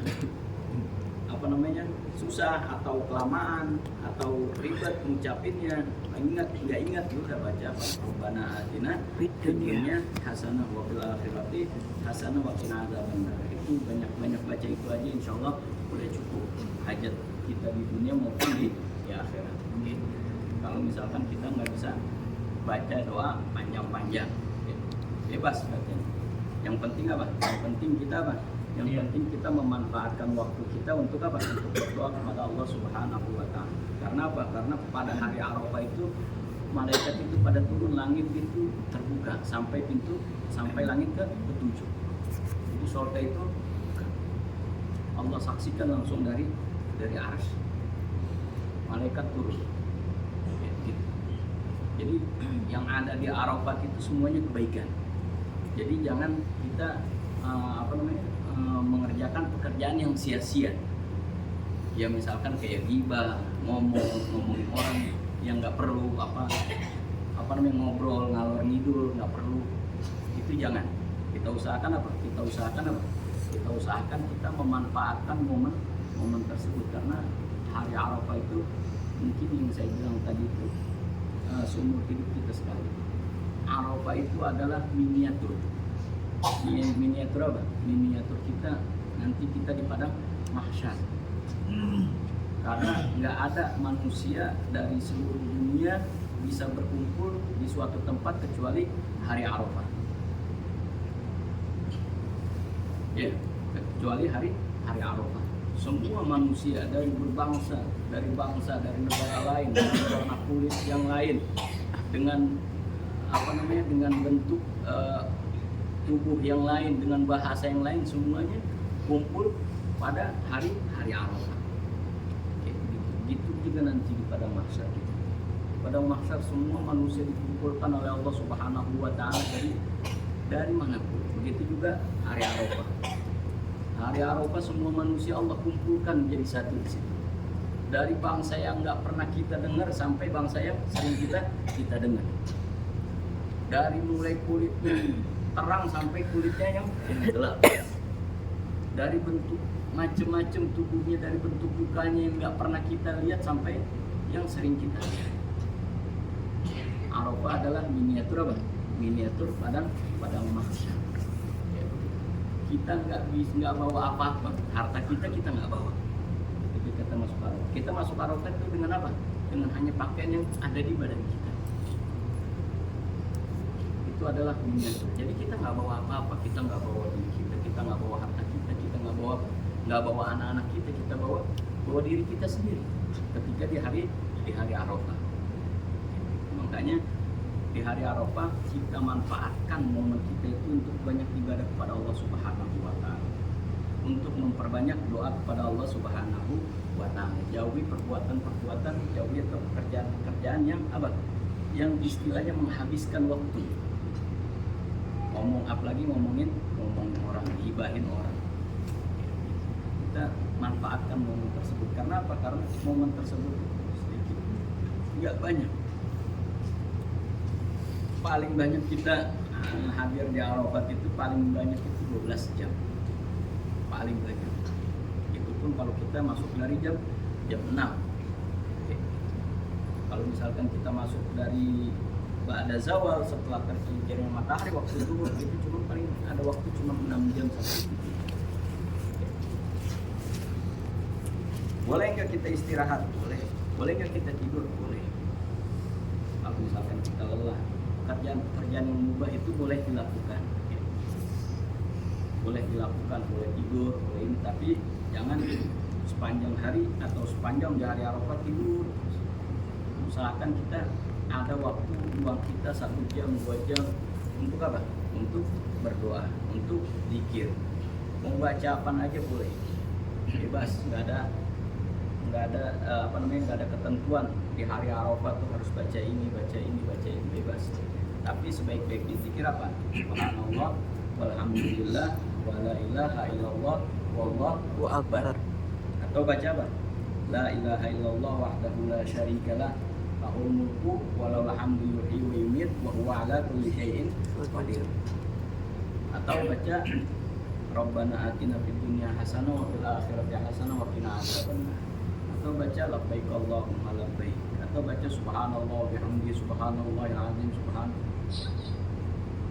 susah atau kelamaan atau ribet ngucapinnya, nggak ingat udah baca apa? Rabbana atina fid dunya hasanah wa fil akhirati hasanah wa qina adzabannar. Itu banyak baca itu aja, insyaallah udah cukup hajat kita di dunia maupun di akhirat. Kalau misalkan kita nggak bisa baca doa panjang-panjang, bebas bacanya. Yang penting apa? Yang penting kita apa? Yang penting kita memanfaatkan waktu kita untuk apa? Untuk berdoa kepada Allah Subhanahu wa Ta'ala. Karena apa? Karena pada hari Arafah itu malaikat itu pada turun, langit itu terbuka sampai langit ke-7. Jadi surga itu Allah saksikan langsung dari arsy. Malaikat turun. Ya, gitu. Jadi yang ada di Arafat itu semuanya kebaikan. Jadi jangan kita mengerjakan pekerjaan yang sia-sia. Ya misalkan kayak ghibah, ngomongin orang yang nggak perlu, ngobrol ngalor ngidul, nggak perlu. Itu jangan. Kita usahakan kita memanfaatkan momen tersebut, karena hari Arafah itu mungkin yang saya bilang tadi itu seumur hidup kita sekali. Arafah itu adalah miniatur apa? Miniatur kita nanti kita di padang mahsyar. Karena nggak ada manusia dari seluruh dunia bisa berkumpul di suatu tempat kecuali hari Arafah. Ya, kecuali hari Arafah. Semua manusia dari berbangsa, dari negara lain, dari warna kulit yang lain, dengan dengan bentuk tubuh yang lain, dengan bahasa yang lain, semuanya kumpul pada hari Arafah. Gitu juga nanti di padang mahsyar. Pada mahsyar semua manusia dikumpulkan oleh Allah Subhanahu wa taala dari manapun. Begitu juga hari Arafah. Hari Arafah semua manusia Allah kumpulkan menjadi satu di situ. Dari bangsa yang nggak pernah kita dengar sampai bangsa yang sering kita dengar. Dari mulai kulitnya terang sampai kulitnya yang gelap. Dari bentuk macam-macam tubuhnya, dari bentuk mukanya yang nggak pernah kita lihat sampai yang sering kita lihat. Arafah adalah miniatur apa? Miniatur padang mahsyar. Kita nggak bawa apa-apa, harta kita nggak bawa. Ketika kita masuk Arafah, kita masuk Arafah itu dengan apa? Dengan hanya pakaian yang ada di badan kita. Itu adalah miniatur. Jadi kita nggak bawa apa-apa, kita nggak bawa diri kita nggak bawa harta kita nggak bawa anak-anak kita bawa diri kita sendiri. Ketika di hari Arafah. Makanya di hari Arafah kita manfaatkan momen kita itu untuk banyak ibadah kepada Allah Subhanahu wa taala. Untuk memperbanyak doa kepada Allah Subhanahu wa taala. Jauhi perbuatan-perbuatan, jauhi pekerjaan-pekerjaan yang yang istilahnya menghabiskan waktu. Apalagi ngomongin orang, gibahin orang. Kita manfaatkan momen tersebut. Karena apa? Karena momen tersebut sedikit, nggak banyak. Paling banyak kita hadir di Arafat itu paling banyak itu 12 jam. Paling banyak. Itu pun kalau kita masuk dari jam 6. Oke. Kalau misalkan kita masuk dari ba'da zawal, setelah tergelincirnya matahari waktu zuhur, itu cuma paling ada waktu cuma 6 jam sampai 7 jam. Boleh nggak kita istirahat? Boleh. Boleh nggak kita tidur? Boleh. Kalau misalkan kita lelah, pekerjaan yang mubah itu boleh dilakukan. Boleh tidur, boleh ini, tapi jangan sepanjang hari atau sepanjang di hari Arafah tidur. Usahakan kita ada waktu luang kita 1 jam, 2 jam untuk apa? Untuk berdoa, untuk zikir. Mau baca apa aja boleh, bebas, nggak ada ketentuan di hari Arafah tuh harus baca ini, bebas. Tapi sebaik-baiknya zikir apa? Subhanallah, walhamdulillah, wala ilaha illallah, wallahu akbar. Atau baca apa? La ilaha illallah wahdahu la syarikalah, lahul mulku walau alhamdu yuhyi wa yumiit wa huwa ala kulli syai'in qadir. Atau baca Rabbana atina fid dunya hasanah wa fil akhirati hasanah wa qina adzabannar. Atau baca labbaik Allahumma labbaik. Atau baca subhanallah bihamdihi subhanallahil azim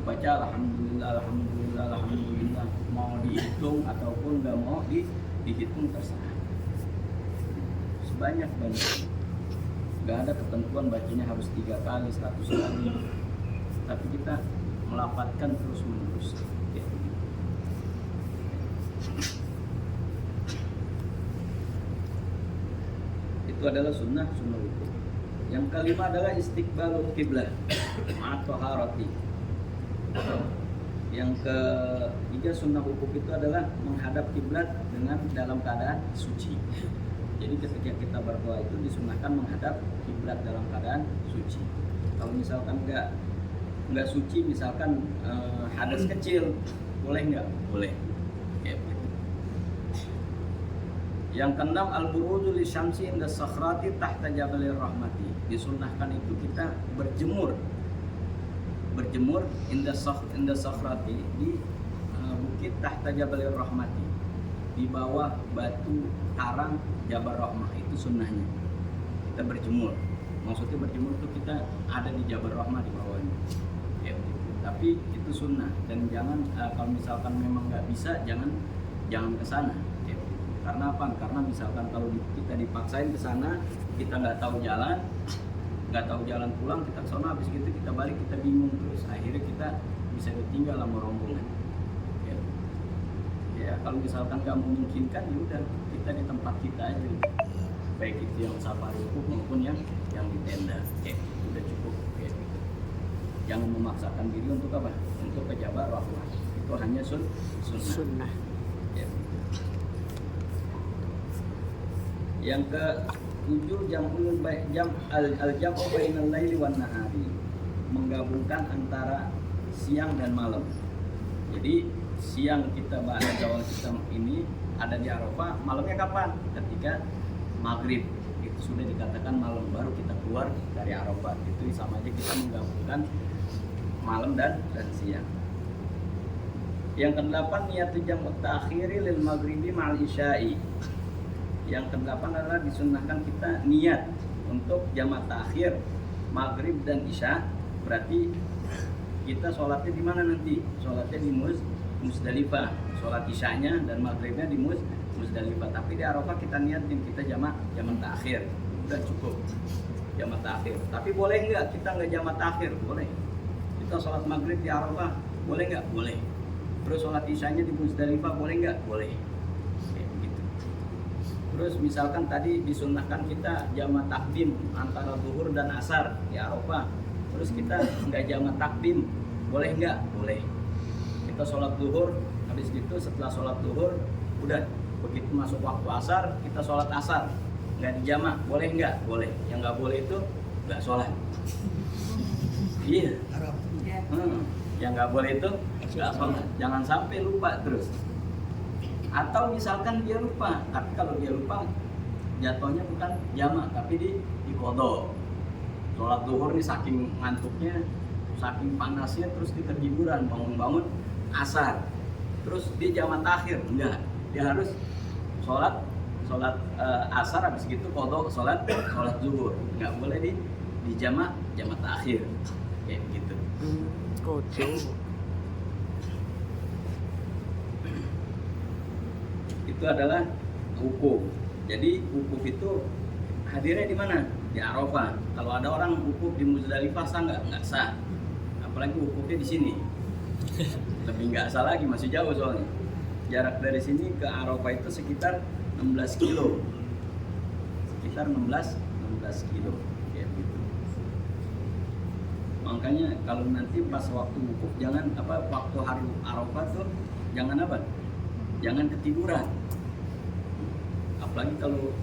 baca alhamdulillah. Mau dihitung ataupun nggak mau dihitung terserah. Sebanyak-banyak. Nggak ada ketentuan bacanya harus 3 kali, 100 kali. Tapi kita melafadzkan terus-menerus. Itu adalah sunnah itu. Yang kelima adalah istiqbalul qiblah atau harati. Yang ketiga sunnah wukuf itu adalah menghadap kiblat dengan dalam keadaan suci. Jadi ketika kita berdoa itu disunahkan menghadap kiblat dalam keadaan suci. Kalau misalkan nggak suci, misalkan hadas kecil, boleh nggak? Boleh. Ya, begitu. Yang keenam al-burudu lisyamsi inda sakhrati tahta jabalir rahmati. Disunahkan itu kita berjemur inda sakhrati di bukit tahta jabalir rahmati, di bawah batu karang Jabal Rahmah. Itu sunnahnya kita berjemur. Maksudnya berjemur itu kita ada di Jabal Rahmah di bawahnya ya, tapi itu sunnah. Dan jangan kalau misalkan memang nggak bisa, jangan ke sana ya. Karena apa? Karena misalkan kalau kita dipaksain ke sana, kita nggak tahu jalan pulang, kita ke sana, habis gitu kita balik, kita bingung terus, akhirnya kita bisa ditinggal sama rombongan ya. Kalau misalkan nggak memungkinkan, ya udah kita di tempat kita aja, baik itu yang safari wukuf maupun yang di tenda ya, udah cukup ya. Jangan memaksakan diri untuk apa? Untuk ke Jabal Rahmah. Itu hanya sunnah ya. Yang ke-7 jam'u bainal laili wan nahari, menggabungkan antara siang dan malam. Jadi siang kita bahas awal kita ini ada di Arafah, malamnya kapan? Ketika maghrib, itu sudah dikatakan malam, baru kita keluar dari Arafah. Itu sama aja kita menggabungkan malam dan siang. Yang ke-8 niyatu jam'u ta'khiri lil maghribi ma'al isya'i. Yang ke-8 adalah disunahkan kita niat untuk jamak takhir maghrib dan isya. Berarti kita sholatnya di mana nanti? Sholatnya di Musdalifah. Sholat isyanya dan maghribnya di Musdalifah. Tapi di Arafah kita niatin kita jamak takhir. Udah cukup jamak takhir. Tapi boleh nggak kita nggak jamak takhir? Boleh. Kita sholat maghrib di Arafah, boleh nggak? Boleh. Terus sholat isyanya di Musdalifah, boleh nggak? Boleh. Terus misalkan tadi disunahkan kita jamak takdim antara zuhur dan asar di Arafah. Terus kita nggak jamak takdim, boleh nggak? Boleh. Kita sholat zuhur, habis gitu setelah sholat zuhur, udah begitu masuk waktu asar, kita sholat asar, nggak dijamak, boleh nggak? Boleh. Yang nggak boleh itu nggak sholat. Iya. Yang nggak boleh itu nggak sholat. Jangan sampai lupa terus. Atau misalkan dia lupa, tapi kalau dia lupa jatuhnya bukan jamak tapi di qadha. Sholat zuhur nih saking ngantuknya, saking panasnya, terus dia ketiduran, bangun-bangun asar, terus dia jamak takhir. Enggak, dia harus sholat asar, habis gitu qadha sholat zuhur. Enggak boleh di jamak takhir kayak gitu. Itu adalah wukuf. Jadi wukuf itu hadirnya di mana? Di Arafah. Kalau ada orang wukuf di Muzdalifah sah nggak? Nggak sah. Apalagi wukufnya di sini. Lebih nggak sah lagi, masih jauh soalnya. Jarak dari sini ke Arafah itu sekitar 16 kilo. Sekitar 16 kilo. Ya, gitu. Makanya kalau nanti pas waktu wukuf waktu hari Arafah tuh jangan jangan ketiduran. Apalagi kalau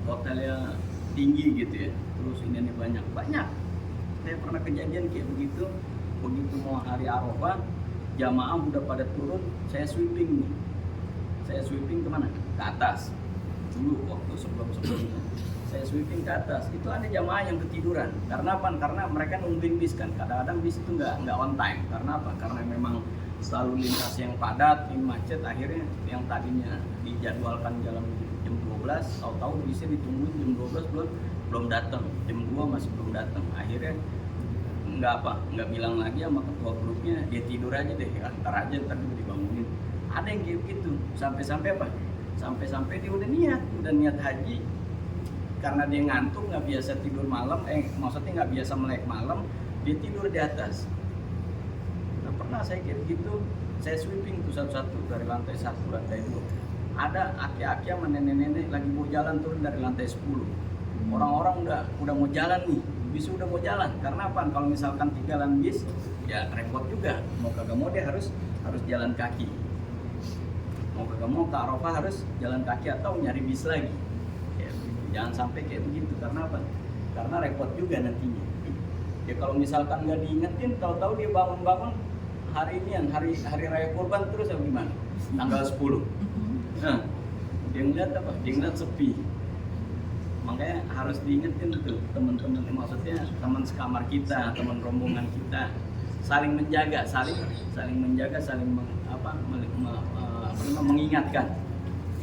hotelnya tinggi gitu ya, terus ini banyak. Saya pernah kejadian kayak begitu mau hari Arafah, jamaah udah pada turun, saya sweeping kemana? Ke atas. Dulu waktu sebelumnya saya sweeping ke atas, itu ada jamaah yang ketiduran. Karena apa? Karena mereka nungguin bis kan. Kadang-kadang bis itu nggak on time. Karena apa? Karena memang selalu lintas yang padat, yang macet, akhirnya yang tadinya dijadwalkan jalan jam 12, tahu-tahu bisa ditungguin jam 12 belum datang, jam 2 masih belum datang. Akhirnya nggak bilang lagi sama ketua grupnya, dia tidur aja deh, ntar aja ntar dibangunin. Ada yang kayak gitu, sampai dia udah niat haji, karena dia ngantuk, nggak biasa tidur malam, maksudnya nggak biasa melek malam, dia tidur di atas. Pernah saya kayak gitu, saya sweeping tuh satu-satu dari lantai 1, lantai 2. Ada aki-aki sama nenek-nenek lagi mau jalan turun dari lantai 10. Orang-orang udah mau jalan nih, bis udah mau jalan. Karena apa? Kalau misalkan tinggalan bis, ya repot juga. Mau kagak mau dia harus jalan kaki. Mau kagak mau ke Arafah harus jalan kaki atau nyari bis lagi. Ya, jangan sampai kayak begitu. Karena apa? Karena repot juga nantinya. Ya kalau misalkan nggak diingetin, tahu-tahu dia bangun-bangun hari ini hari raya kurban terus apa gimana? Tanggal 10. Nah, dia ngeliat apa? Dia ngeliat sepi. Makanya harus diingetin tuh teman-teman, maksudnya teman sekamar kita, teman rombongan kita, saling menjaga, saling mengingatkan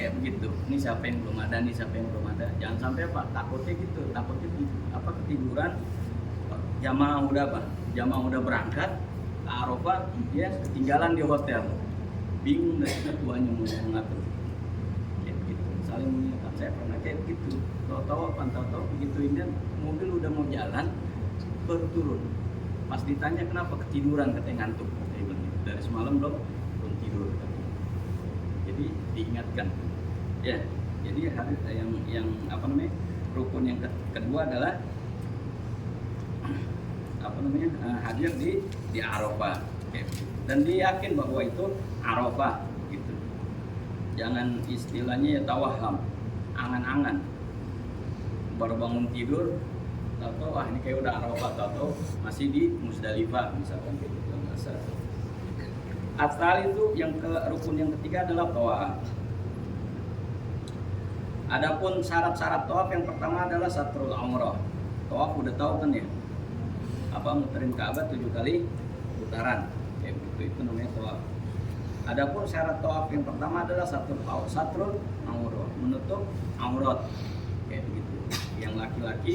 kayak begitu. Ini siapa yang belum ada, nih siapa yang belum ada. Jangan sampai apa? Takutnya ketiduran, jamaah udah berangkat ke Arafah, dia ketinggalan di hotel, bingung dari tuanya mau mengatur. Kayak begitu, saling mengingatkan. Saya pernah kayak begitu. Tahu begitu ini mobil udah mau jalan baru turun. Pas ditanya kenapa ketiduran, katanya ngantuk. Saya bilang gitu. Dari semalam belum tidur. Jadi diingatkan. Ya, jadi hadis yang rukun yang kedua adalah hadir di Arafah. Dan dia yakin bahwa itu Arafah gitu. Jangan istilahnya ya tawaham, angan-angan. Baru bangun tidur, atau ini kayak udah Arafah, atau masih di Musdalifah misalkan gitu. Asal itu rukun yang ketiga adalah tawaf. Adapun syarat-syarat tawaf yang pertama adalah satrul umrah. Tawaf udah tahu kan ya? Muterin Ka'bah 7 kali putaran. Kayak gitu, itu namanya tawaf. Adapun syarat tawaf yang pertama adalah satrul umrah, menutup aurat. Kayak begitu. Yang laki-laki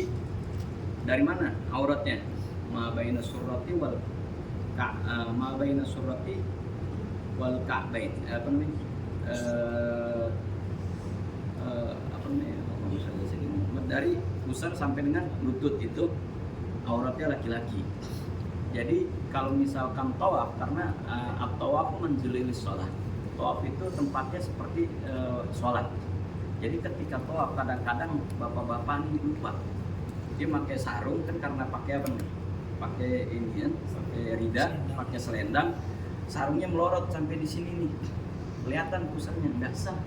dari mana auratnya? Ma baina surrati wal ka'bain. Dari pusar sampai dengan lutut itu auratnya laki-laki. Jadi kalau misalkan tawaf, karena at-tawaf manzililis sholat. Tawaf itu tempatnya seperti sholat. Jadi ketika tawaf kadang-kadang bapak-bapak ini lupa. Dia pakai sarung kan karena pakai apa nih? Pakai ini kan, pakai rida, pakai selendang. Sarungnya melorot sampai di sini nih. Kelihatan pusarnya, nggak sah.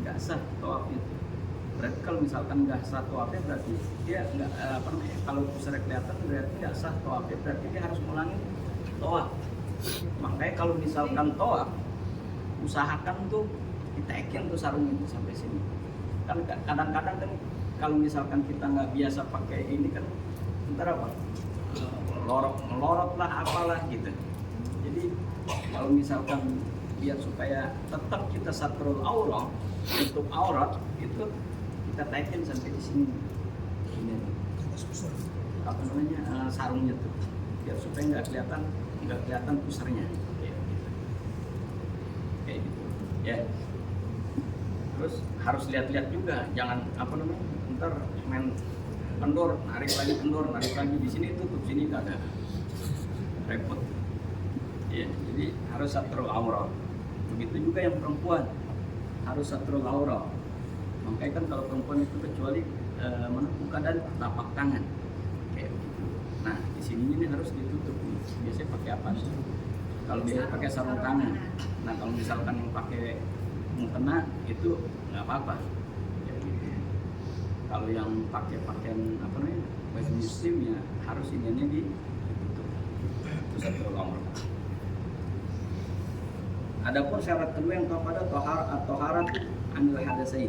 Nggak sah tawafnya. Berarti kalau misalkan nggak sah tawafnya berarti dia nggak kalau pusarnya kelihatan berarti nggak sah tawafnya, berarti dia harus ulangi tawaf. Makanya kalau misalkan tawaf, usahakan tuh ditekin tuh sarungnya itu sampai sini. Kan kadang-kadang kan kalau misalkan kita nggak biasa pakai ini kan ntar apa melorot lah apalah gitu. Jadi kalau misalkan biar supaya tetap kita satrul aurat, untuk aurat itu kita taikin sampai di sini. Ini sarungnya tuh biar supaya nggak kelihatan pusarnya. Kayak gitu. Ya. Terus harus lihat-lihat juga, jangan ntar main kendor, narik lagi di sini tutup sini kagak, repot. Ya, jadi harus satrul aurat. Begitu juga yang perempuan harus satrul aurat. Makanya kan kalau perempuan itu kecuali buka dan tapak tangan kayak gitu. Nah di sini ini harus ditutup. Biasanya pakai apa sih? Kalau biasa pakai sarung tangan. Nah kalau misalkan yang pakai mukena itu nggak apa-apa. Ya, gitu. Kalau yang pakai pakaian baju muslim ya harus ininya ditutup. Itu satrul aurat. Adapun syarat kedua yang kepada toharat anil hadasain,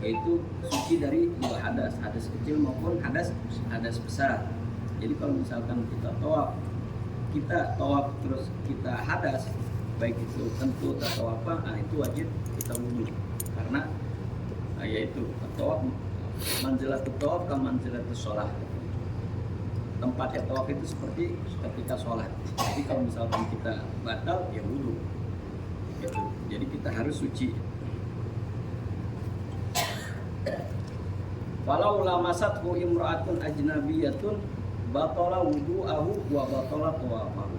yaitu suci dari dua hadas kecil maupun hadas besar. Jadi kalau misalkan kita tawaf terus kita hadas, baik itu kentut atau apa, nah itu wajib kita wudu. Karena yaitu tawaf manzilatut tawaf ka manzilatus shalah. Tempatnya tawaf itu seperti ketika sholat. Jadi kalau misalkan kita batal ya wudu gitu. Jadi kita harus suci. Walau lamasathu imra'atun ajnabiyatun batala wudu'ahu wa batala tawafahu.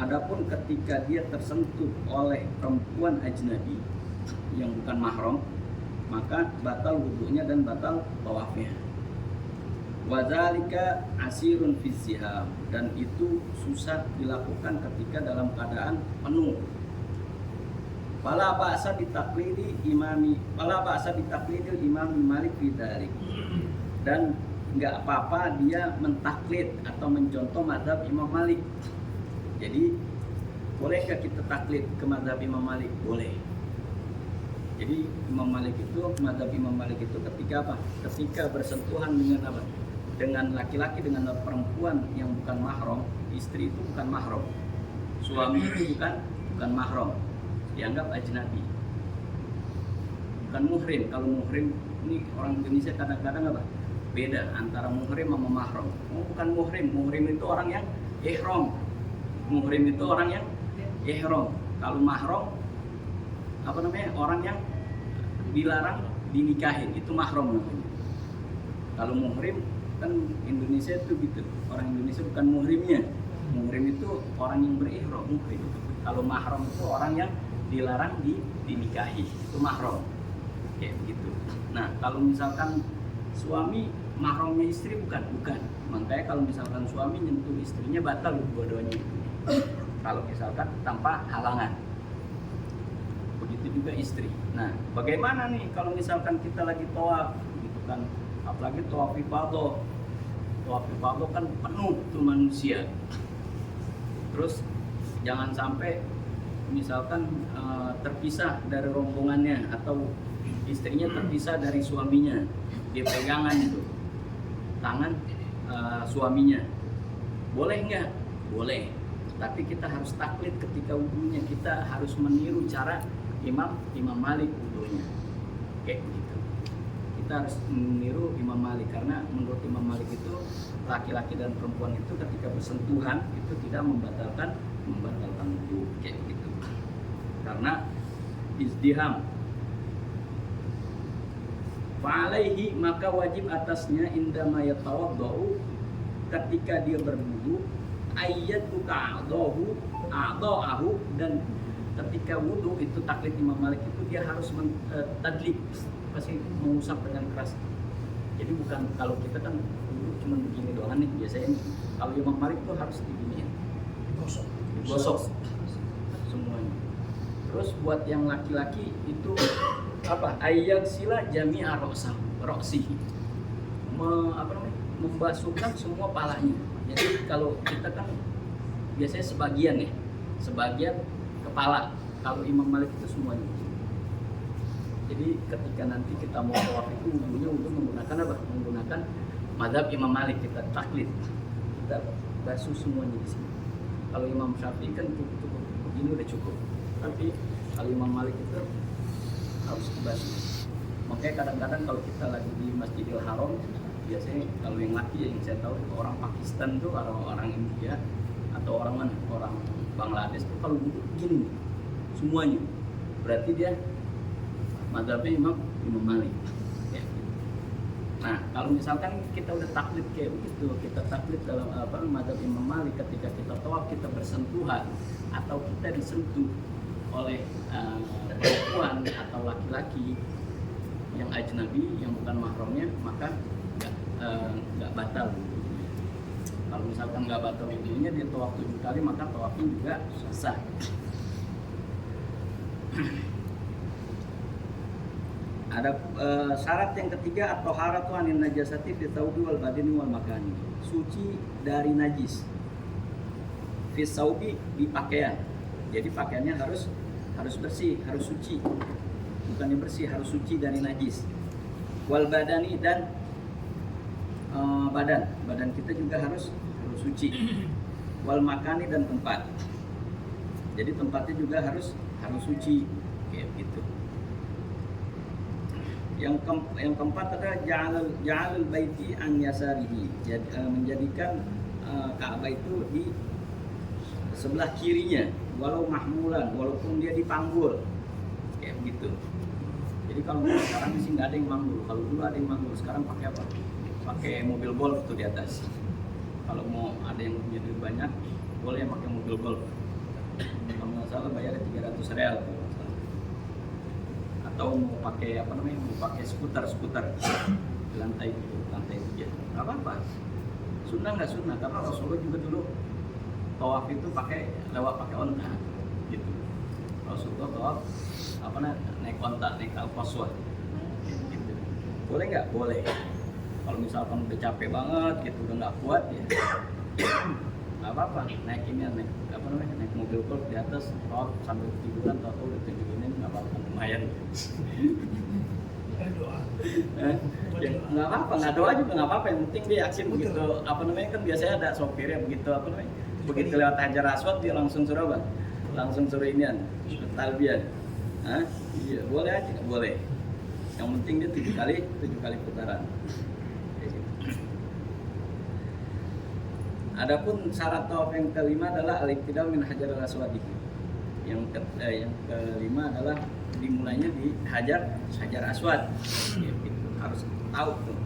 Adapun ketika dia tersentuh oleh perempuan ajnabi yang bukan mahram, maka batal wudunya dan batal tawafnya. Wadzalika asirun fi ziham, dan itu susah dilakukan ketika dalam keadaan penuh. Fala ba'sa bitaklidi imami Malik fi dzalik. Dan enggak apa-apa dia mentaklid atau mencontoh mazhab Imam Malik. Jadi bolehkah kita taklid ke mazhab Imam Malik? Boleh. Jadi mazhab Imam Malik itu ketika apa? Ketika bersentuhan dengan apa? Dengan laki-laki, dengan perempuan yang bukan mahram, istri itu bukan mahram, suami itu bukan mahram, dianggap ajnabi, bukan muhrim. Kalau muhrim ini orang Indonesia kadang-kadang apa? Beda antara muhrim sama mahram. Bukan muhrim itu orang yang ihram. Muhrim itu orang yang ihram. Kalau mahram apa namanya? Orang yang dilarang dinikahin, itu mahram namanya. Kalau muhrim kan Indonesia itu gitu, orang Indonesia bukan muhrimnya. Muhrim itu orang yang berihram, muhrim. Kalau mahram itu orang yang dilarang dinikahi, itu mahram. Kayak begitu. Nah, kalau misalkan suami mahramnya istri bukan. Makanya kalau misalkan suami nyentuh istrinya batal dua-duanya. Kalau misalkan tanpa halangan. Begitu juga istri. Nah, bagaimana nih kalau misalkan kita lagi tawaf gitu kan? Apalagi tawaf ifadah. Tawaf ifadah kan penuh tuh manusia. Terus jangan sampai misalkan terpisah dari rombongannya atau istrinya terpisah dari suaminya. Dia pegangan itu tangan suaminya. Boleh nggak? Boleh. Tapi kita harus taklid ketika wudunya. Kita harus meniru cara Imam Malik wudunya. Kayak gitu. Kita harus meniru Imam Malik karena menurut Imam Malik itu laki-laki dan perempuan itu ketika bersentuhan itu tidak membatalkan wudu kayak gitu. Karena izdiham. Fa'alaihi, maka wajib atasnya indama yatawaddau, ketika dia berwudu, ayyatu a'dahu, dan ketika wudu itu taklid Imam Malik itu dia harus tadlib, pasti mengusap dengan keras. Jadi bukan kalau kita kan wudu cuma begini doang nih biasanya. Kalau Imam Malik itu harus diginiin, digosok semuanya. Terus buat yang laki-laki itu apa? Ayat sila jami'a roksihi, membasuhkan semua palanya. Jadi kalau kita kan biasanya sebagian kepala. Kalau Imam Malik itu semuanya. Jadi ketika nanti kita mau tawaf itu wudunya menggunakan apa? Menggunakan mazhab Imam Malik, kita taklid, kita basuh semuanya di sini. Kalau Imam Syafi'i kan cukup begini udah cukup. Tapi kalau Imam Malik itu harus dibasuh. Makanya kadang-kadang kalau kita lagi di Masjidil Haram, biasanya kalau yang laki yang saya tahu itu orang Pakistan tuh, orang India atau orang mana? Orang Bangladesh tuh kalau wudu begini semuanya. Berarti dia mazhabnya Imam Malik. Ya. Nah, kalau misalkan kita udah taklid kayak begitu, kita taklid dalam mazhab Imam Malik, ketika kita tawaf kita bersentuhan atau kita disentuh oleh perempuan atau laki-laki yang ajnabi, yang bukan mahramnya, maka nggak batal. Kalau misalkan nggak batal wudunya, dia tawaf 7 kali, maka tawafnya juga sah. Ada syarat yang ketiga, atau haratu anin najasati fi thawbi wal badani wal makani, suci dari najis. Fi thawbi, di pakaian. Jadi pakaiannya harus bersih, harus suci. Bukannya bersih, harus suci dari najis. Wal badani, dan badan kita juga harus suci. Wal makani, dan tempat. Jadi tempatnya juga harus suci kayak gitu. Yang keempat adalah ja'alul baiti an yasarihi, menjadikan Ka'bah itu di sebelah kirinya, walau mahmulan, walaupun dia dipanggul kayak begitu. Jadi kalau sekarang sih nggak ada yang manggul. Kalau dulu ada yang manggul, sekarang pakai apa? Pakai mobil golf tuh di atas. Kalau mau ada yang punya duit banyak, boleh pakai mobil golf. Kalau nggak salah bayarnya 300 real. atau mau pakai apa namanya, mau pakai skuter di lantai 7 nggak apa-apa. Sunnah nggak sunnah, karena Rasulullah juga dulu tawaf itu lewat pakai onta gitu. Rasulullah tawaf apa naik onta, naik al-qaswah gitu. Boleh nggak? Boleh. Kalau misalkan udah capek banget gitu, udah nggak kuat ya nggak apa-apa, naik mobil golf di atas, tawaf sambil tiduran, atau udah tidurin nggak apa-apa, lumayan. Ya, nggak apa-apa, nggak doa juga nggak apa-apa, yang penting dia yakin begitu kan biasanya ada sopirnya begitu begitu lewat Hajar Aswad dia langsung suruh apa? Langsung suruh inian, talbiyah. Iya, boleh aja, boleh. Yang penting dia 7 kali putaran. Adapun syarat tawaf yang kelima adalah al-ibtida'u min Hajaril Aswad. Yang kelima adalah dimulainya di Hajar Aswad. Ya, gitu. Harus tahu tuh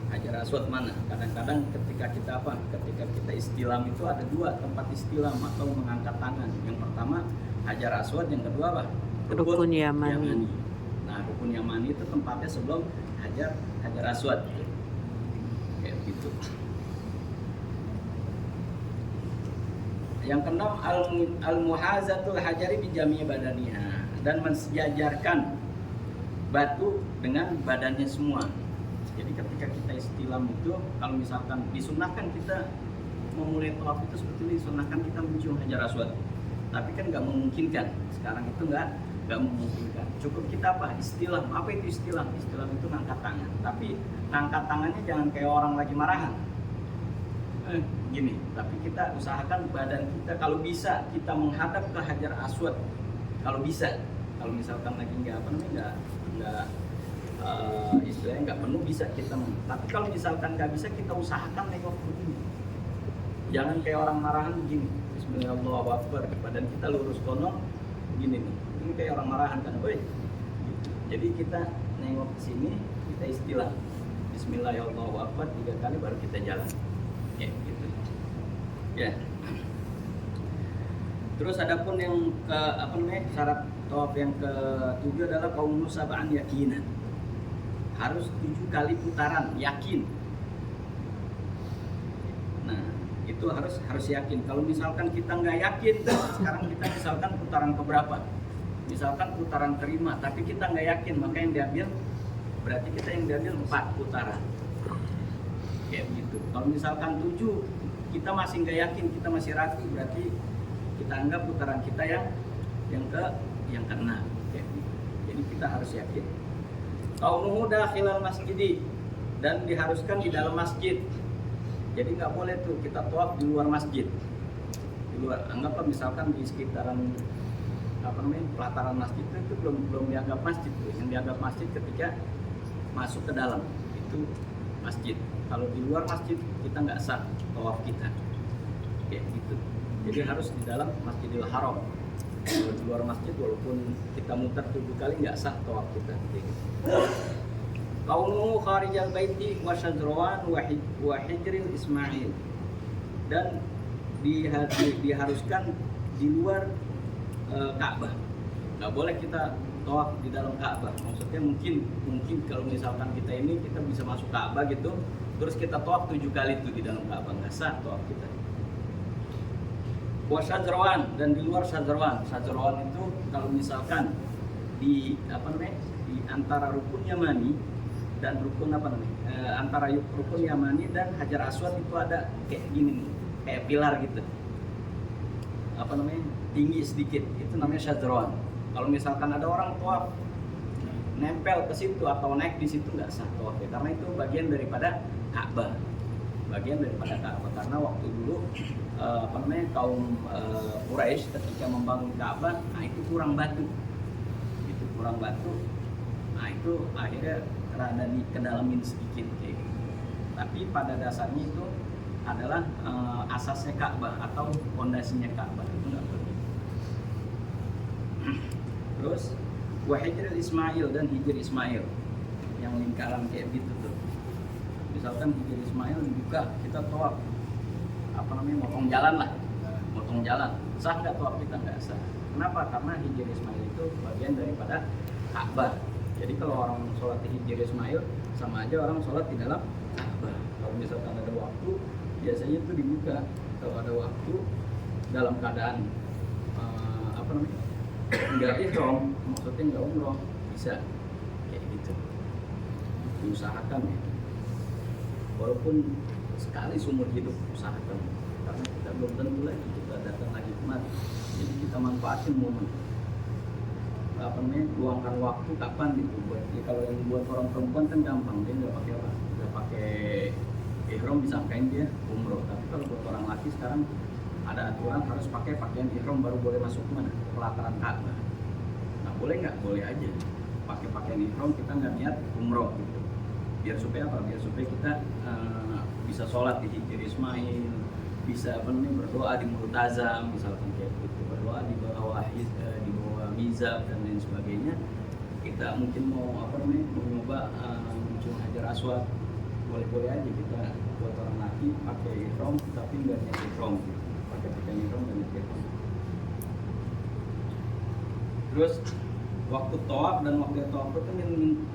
Hajar Aswad mana. Kadang-kadang ketika kita istilam itu ada 2 tempat istilam atau mengangkat tangan. Yang pertama Hajar Aswad, yang kedua apa? Rukun Yamani. Nah, Rukun Yamani itu tempatnya sebelum Hajar Aswad. Kayak gitu. Yang keenam al-muhazatul hajari bi jami' badaniha, dan mensejajarkan batu dengan badannya semua. Jadi ketika kita istilam itu, kalau misalkan disunahkan kita memulai tawaf itu seperti ini, disunahkan kita mencium Hajar Aswad. Tapi kan nggak memungkinkan. Sekarang itu nggak memungkinkan. Cukup kita apa? Istilam. Apa itu istilam? Istilam itu ngangkat tangan. Tapi ngangkat tangannya jangan kayak orang lagi marahan. Gini, tapi kita usahakan badan kita, kalau bisa kita menghadap ke Hajar Aswad. Kalau bisa, kalau misalkan lagi istilahnya nggak penuh, bisa kita. Tapi kalau misalkan nggak bisa, kita usahakan nengok begini. Jangan kayak orang marahan begini. Bismillahirrahmanirrahim. Badan kita lurus kono, begini nih. Ini kayak orang marahan kan, boy. Jadi kita nengok ke sini, kita istilah Bismillahirrahmanirrahim 3 kali baru kita jalan. Ya, gitu. Ya. Terus adapun yang syarat tawaf yang ke-7 adalah qaulu sab'an yakinan. Harus 7 kali putaran, yakin. Nah, itu harus yakin. Kalau misalkan kita nggak yakin, sekarang kita misalkan putaran keberapa? Misalkan putaran ke-5, tapi kita nggak yakin, maka yang diambil berarti kita yang diambil 4 putaran. Kayak gitu. Kalau misalkan 7 kita masih nggak yakin, kita masih ragu, berarti kita anggap putaran kita yang ke-6. Kayak gitu. Jadi kita harus yakin. Qauluhu dakhilal masjidi, dan diharuskan di dalam masjid. Jadi nggak boleh tuh kita tawaf di luar masjid. Di luar, anggaplah misalkan di sekitaran pelataran masjid itu belum dianggap masjid tuh. Yang dianggap masjid ketika masuk ke dalam itu masjid. Kalau di luar masjid kita nggak sah tawaf kita, kayak gitu. Jadi harus di dalam Masjidil Haram. Kalau di luar masjid, walaupun kita muter 7 kali, nggak sah tawaf kita. Qauluhu kharijal baiti wa syadrowan wa hijril Ismail, dan diharuskan di luar Ka'bah. Nggak boleh kita tawaf di dalam Ka'bah. Maksudnya mungkin kalau misalkan kita bisa masuk Ka'bah gitu, terus kita tawaf 7 kali itu di dalam Ka'bah, nggak sah tawaf kita. Wa syadrowan, dan di luar syadrowan. Syadrowan itu kalau misalkan di antara rukun Yamani dan antara rukun Yamani dan Hajar Aswad itu ada kayak gini nih, kayak pilar gitu. Tinggi sedikit, itu namanya syadrowan. Kalau misalkan ada orang tawaf nempel ke situ atau naik di situ, nggak sah tawaf, karena itu bagian daripada Ka'bah. Karena waktu dulu kaum Quraisy ketika membangun Ka'bah, nah itu kurang batu. Nah itu akhirnya rada dikedalamin sedikit kayak gitu. Tapi pada dasarnya itu adalah asasnya Ka'bah atau fondasinya Ka'bah, itu nggak boleh. Terus wa hijril Ismail, dan hijr Ismail yang lingkaran kayak gitu tuh. Misalkan hijr Ismail dibuka, kita tawaf motong jalan, sah nggak tawaf kita? Nggak sah. Kenapa? Karena hijr Ismail itu bagian daripada Ka'bah. Jadi kalau orang sholat di Hijri Ismail sama aja orang sholat di dalam Ka'bah. Kalau misalkan ada waktu, biasanya itu dibuka. Kalau ada waktu dalam keadaan nggak ihram, maksudnya nggak umroh, bisa kayak gitu. Diusahakan ya. Walaupun sekali seumur hidup usahakan, karena kita belum tentu lagi kita datang lagi kemari. Jadi kita manfaatin momen, luangkan waktu kapan gitu buat. Jadi kalau yang buat orang perempuan kan gampang, dia nggak pakai apa, nggak pakai ihram disangkain dia umroh. Tapi kalau buat orang laki sekarang ada aturan harus pakai pakaian ihram baru boleh masuk mana, ke pelataran Ka'bah. Nah boleh nggak? Boleh aja. Pakai pakaian ihram kita nggak niat umroh gitu. Biar supaya apa? Biar supaya kita bisa sholat di Hijri Ismail, bisa berdoa di Multazam misalkan kayak gitu, berdoa di bawah mizab dan lain sebagainya. Kita mungkin mau mau nyoba mencium Hajar Aswad, boleh-boleh aja kita buat orang laki pakai ihram tapi nggak niat ihram gitu. Pakai pakaian ihram dan niat ihram. Terus waktu tawaf dan waktu tawaf itu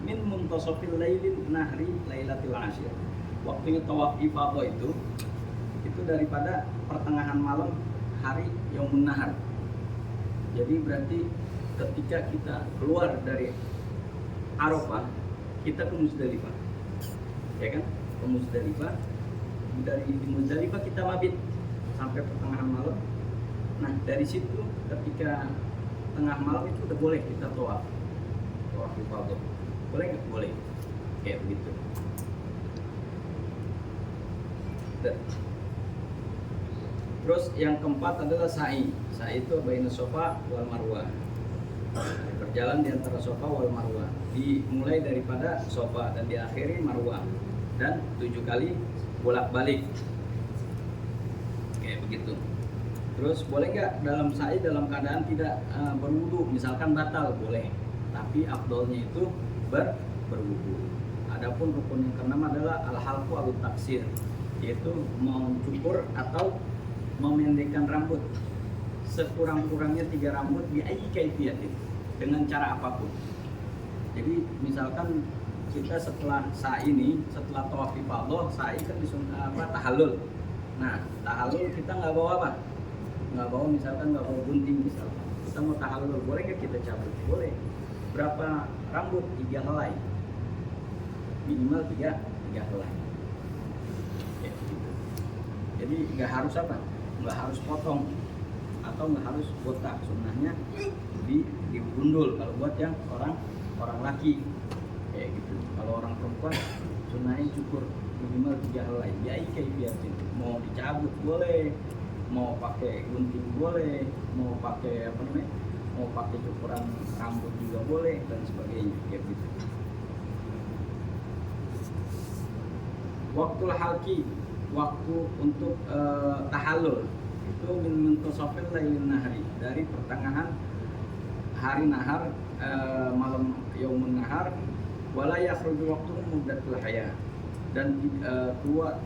min muntasafil lailin nahri lailatul asyir. Waktunya tawaf ifadah itu daripada pertengahan malam hari Yaumun Nahar. Jadi berarti ketika kita keluar dari Arafah, kita ke Muzdalifah. Ya kan? Ke Muzdalifah. Di Muzdalifah kita mabit sampai pertengahan malam. Nah, dari situ ketika tengah malam itu udah boleh kita tawaf ifadah. Boleh nggak? Boleh. Kayak begitu. Terus yang keempat adalah sa'i. Sa'i itu baina Safa wal Marwah. Berjalan di antara Safa wal Marwah. Dimulai daripada Safa dan diakhiri Marwah. Dan 7 kali bolak-balik. Kayak begitu. Terus boleh nggak dalam sa'i dalam keadaan tidak berwudu, misalkan batal, boleh. Tapi afdolnya itu berwudu. Adapun rukun yang keenam adalah al-halqu atau taksir, yaitu mencukur atau memendekkan rambut sekurang-kurangnya 3 rambut di ayyi kaifiyatin, dengan cara apapun. Jadi misalkan kita setelah tawaf ifadah, sa'i kan disunnah tahallul. Nah, tahallul kita nggak bawa apa? Nggak bawa gunting misalkan. Kita mau tahallul, boleh nggak kita cabut? Boleh. Berapa rambut? 3 helai. Minimal 3 helai. Ya, gitu. Jadi nggak harus apa? Nggak harus potong atau nggak harus botak. Sunnahnya digundul kalau buat yang orang laki. Kayak gitu. Kalau orang perempuan sunnahnya cukur minimal 3 helai. Ya kayak biasa. Mau dicabut boleh, mau pakai gunting boleh, mau pakai mau pakai cukuran rambut juga boleh dan sebagainya kayak gitu. Waktu halki, waktu untuk tahallul itu min muntasafil lailin nahari, dari pertengahan hari nahar, malam Yaumun Nahar, wala yakhruju waqtu muddatul haya, dan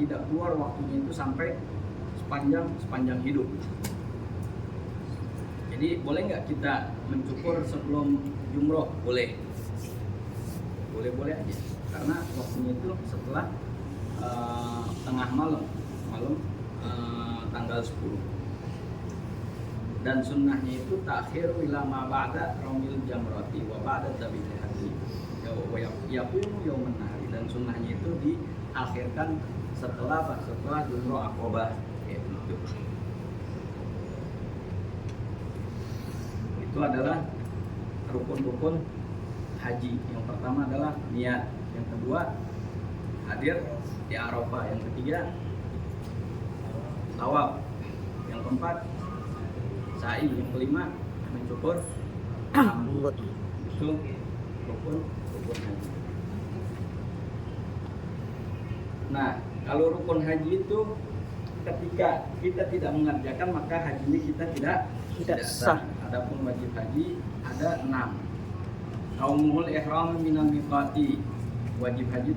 tidak keluar waktunya itu sampai sepanjang hidup. Jadi boleh nggak kita mencukur sebelum jumroh? Boleh aja, karena waktunya itu setelah tengah malam tanggal 10. Dan sunnahnya itu takhir ila ma ba'da ramil jamrati wa ba'da dhabil hadyi wa yakunu yaumun nahari, dan sunnahnya itu diakhirkan setelah jumroh akobah. Itu adalah rukun-rukun haji. Yang pertama adalah niat, yang kedua hadir di Arafah, yang ketiga tawaf, yang keempat sa'i, yang kelima mencukur rambut. Itu rukun haji. Nah, kalau rukun haji itu ketika kita tidak mengerjakan maka hajinya kita tidak sah. Adapun wajib haji ada 6. Qaumul ihram minal miqati. Wajib haji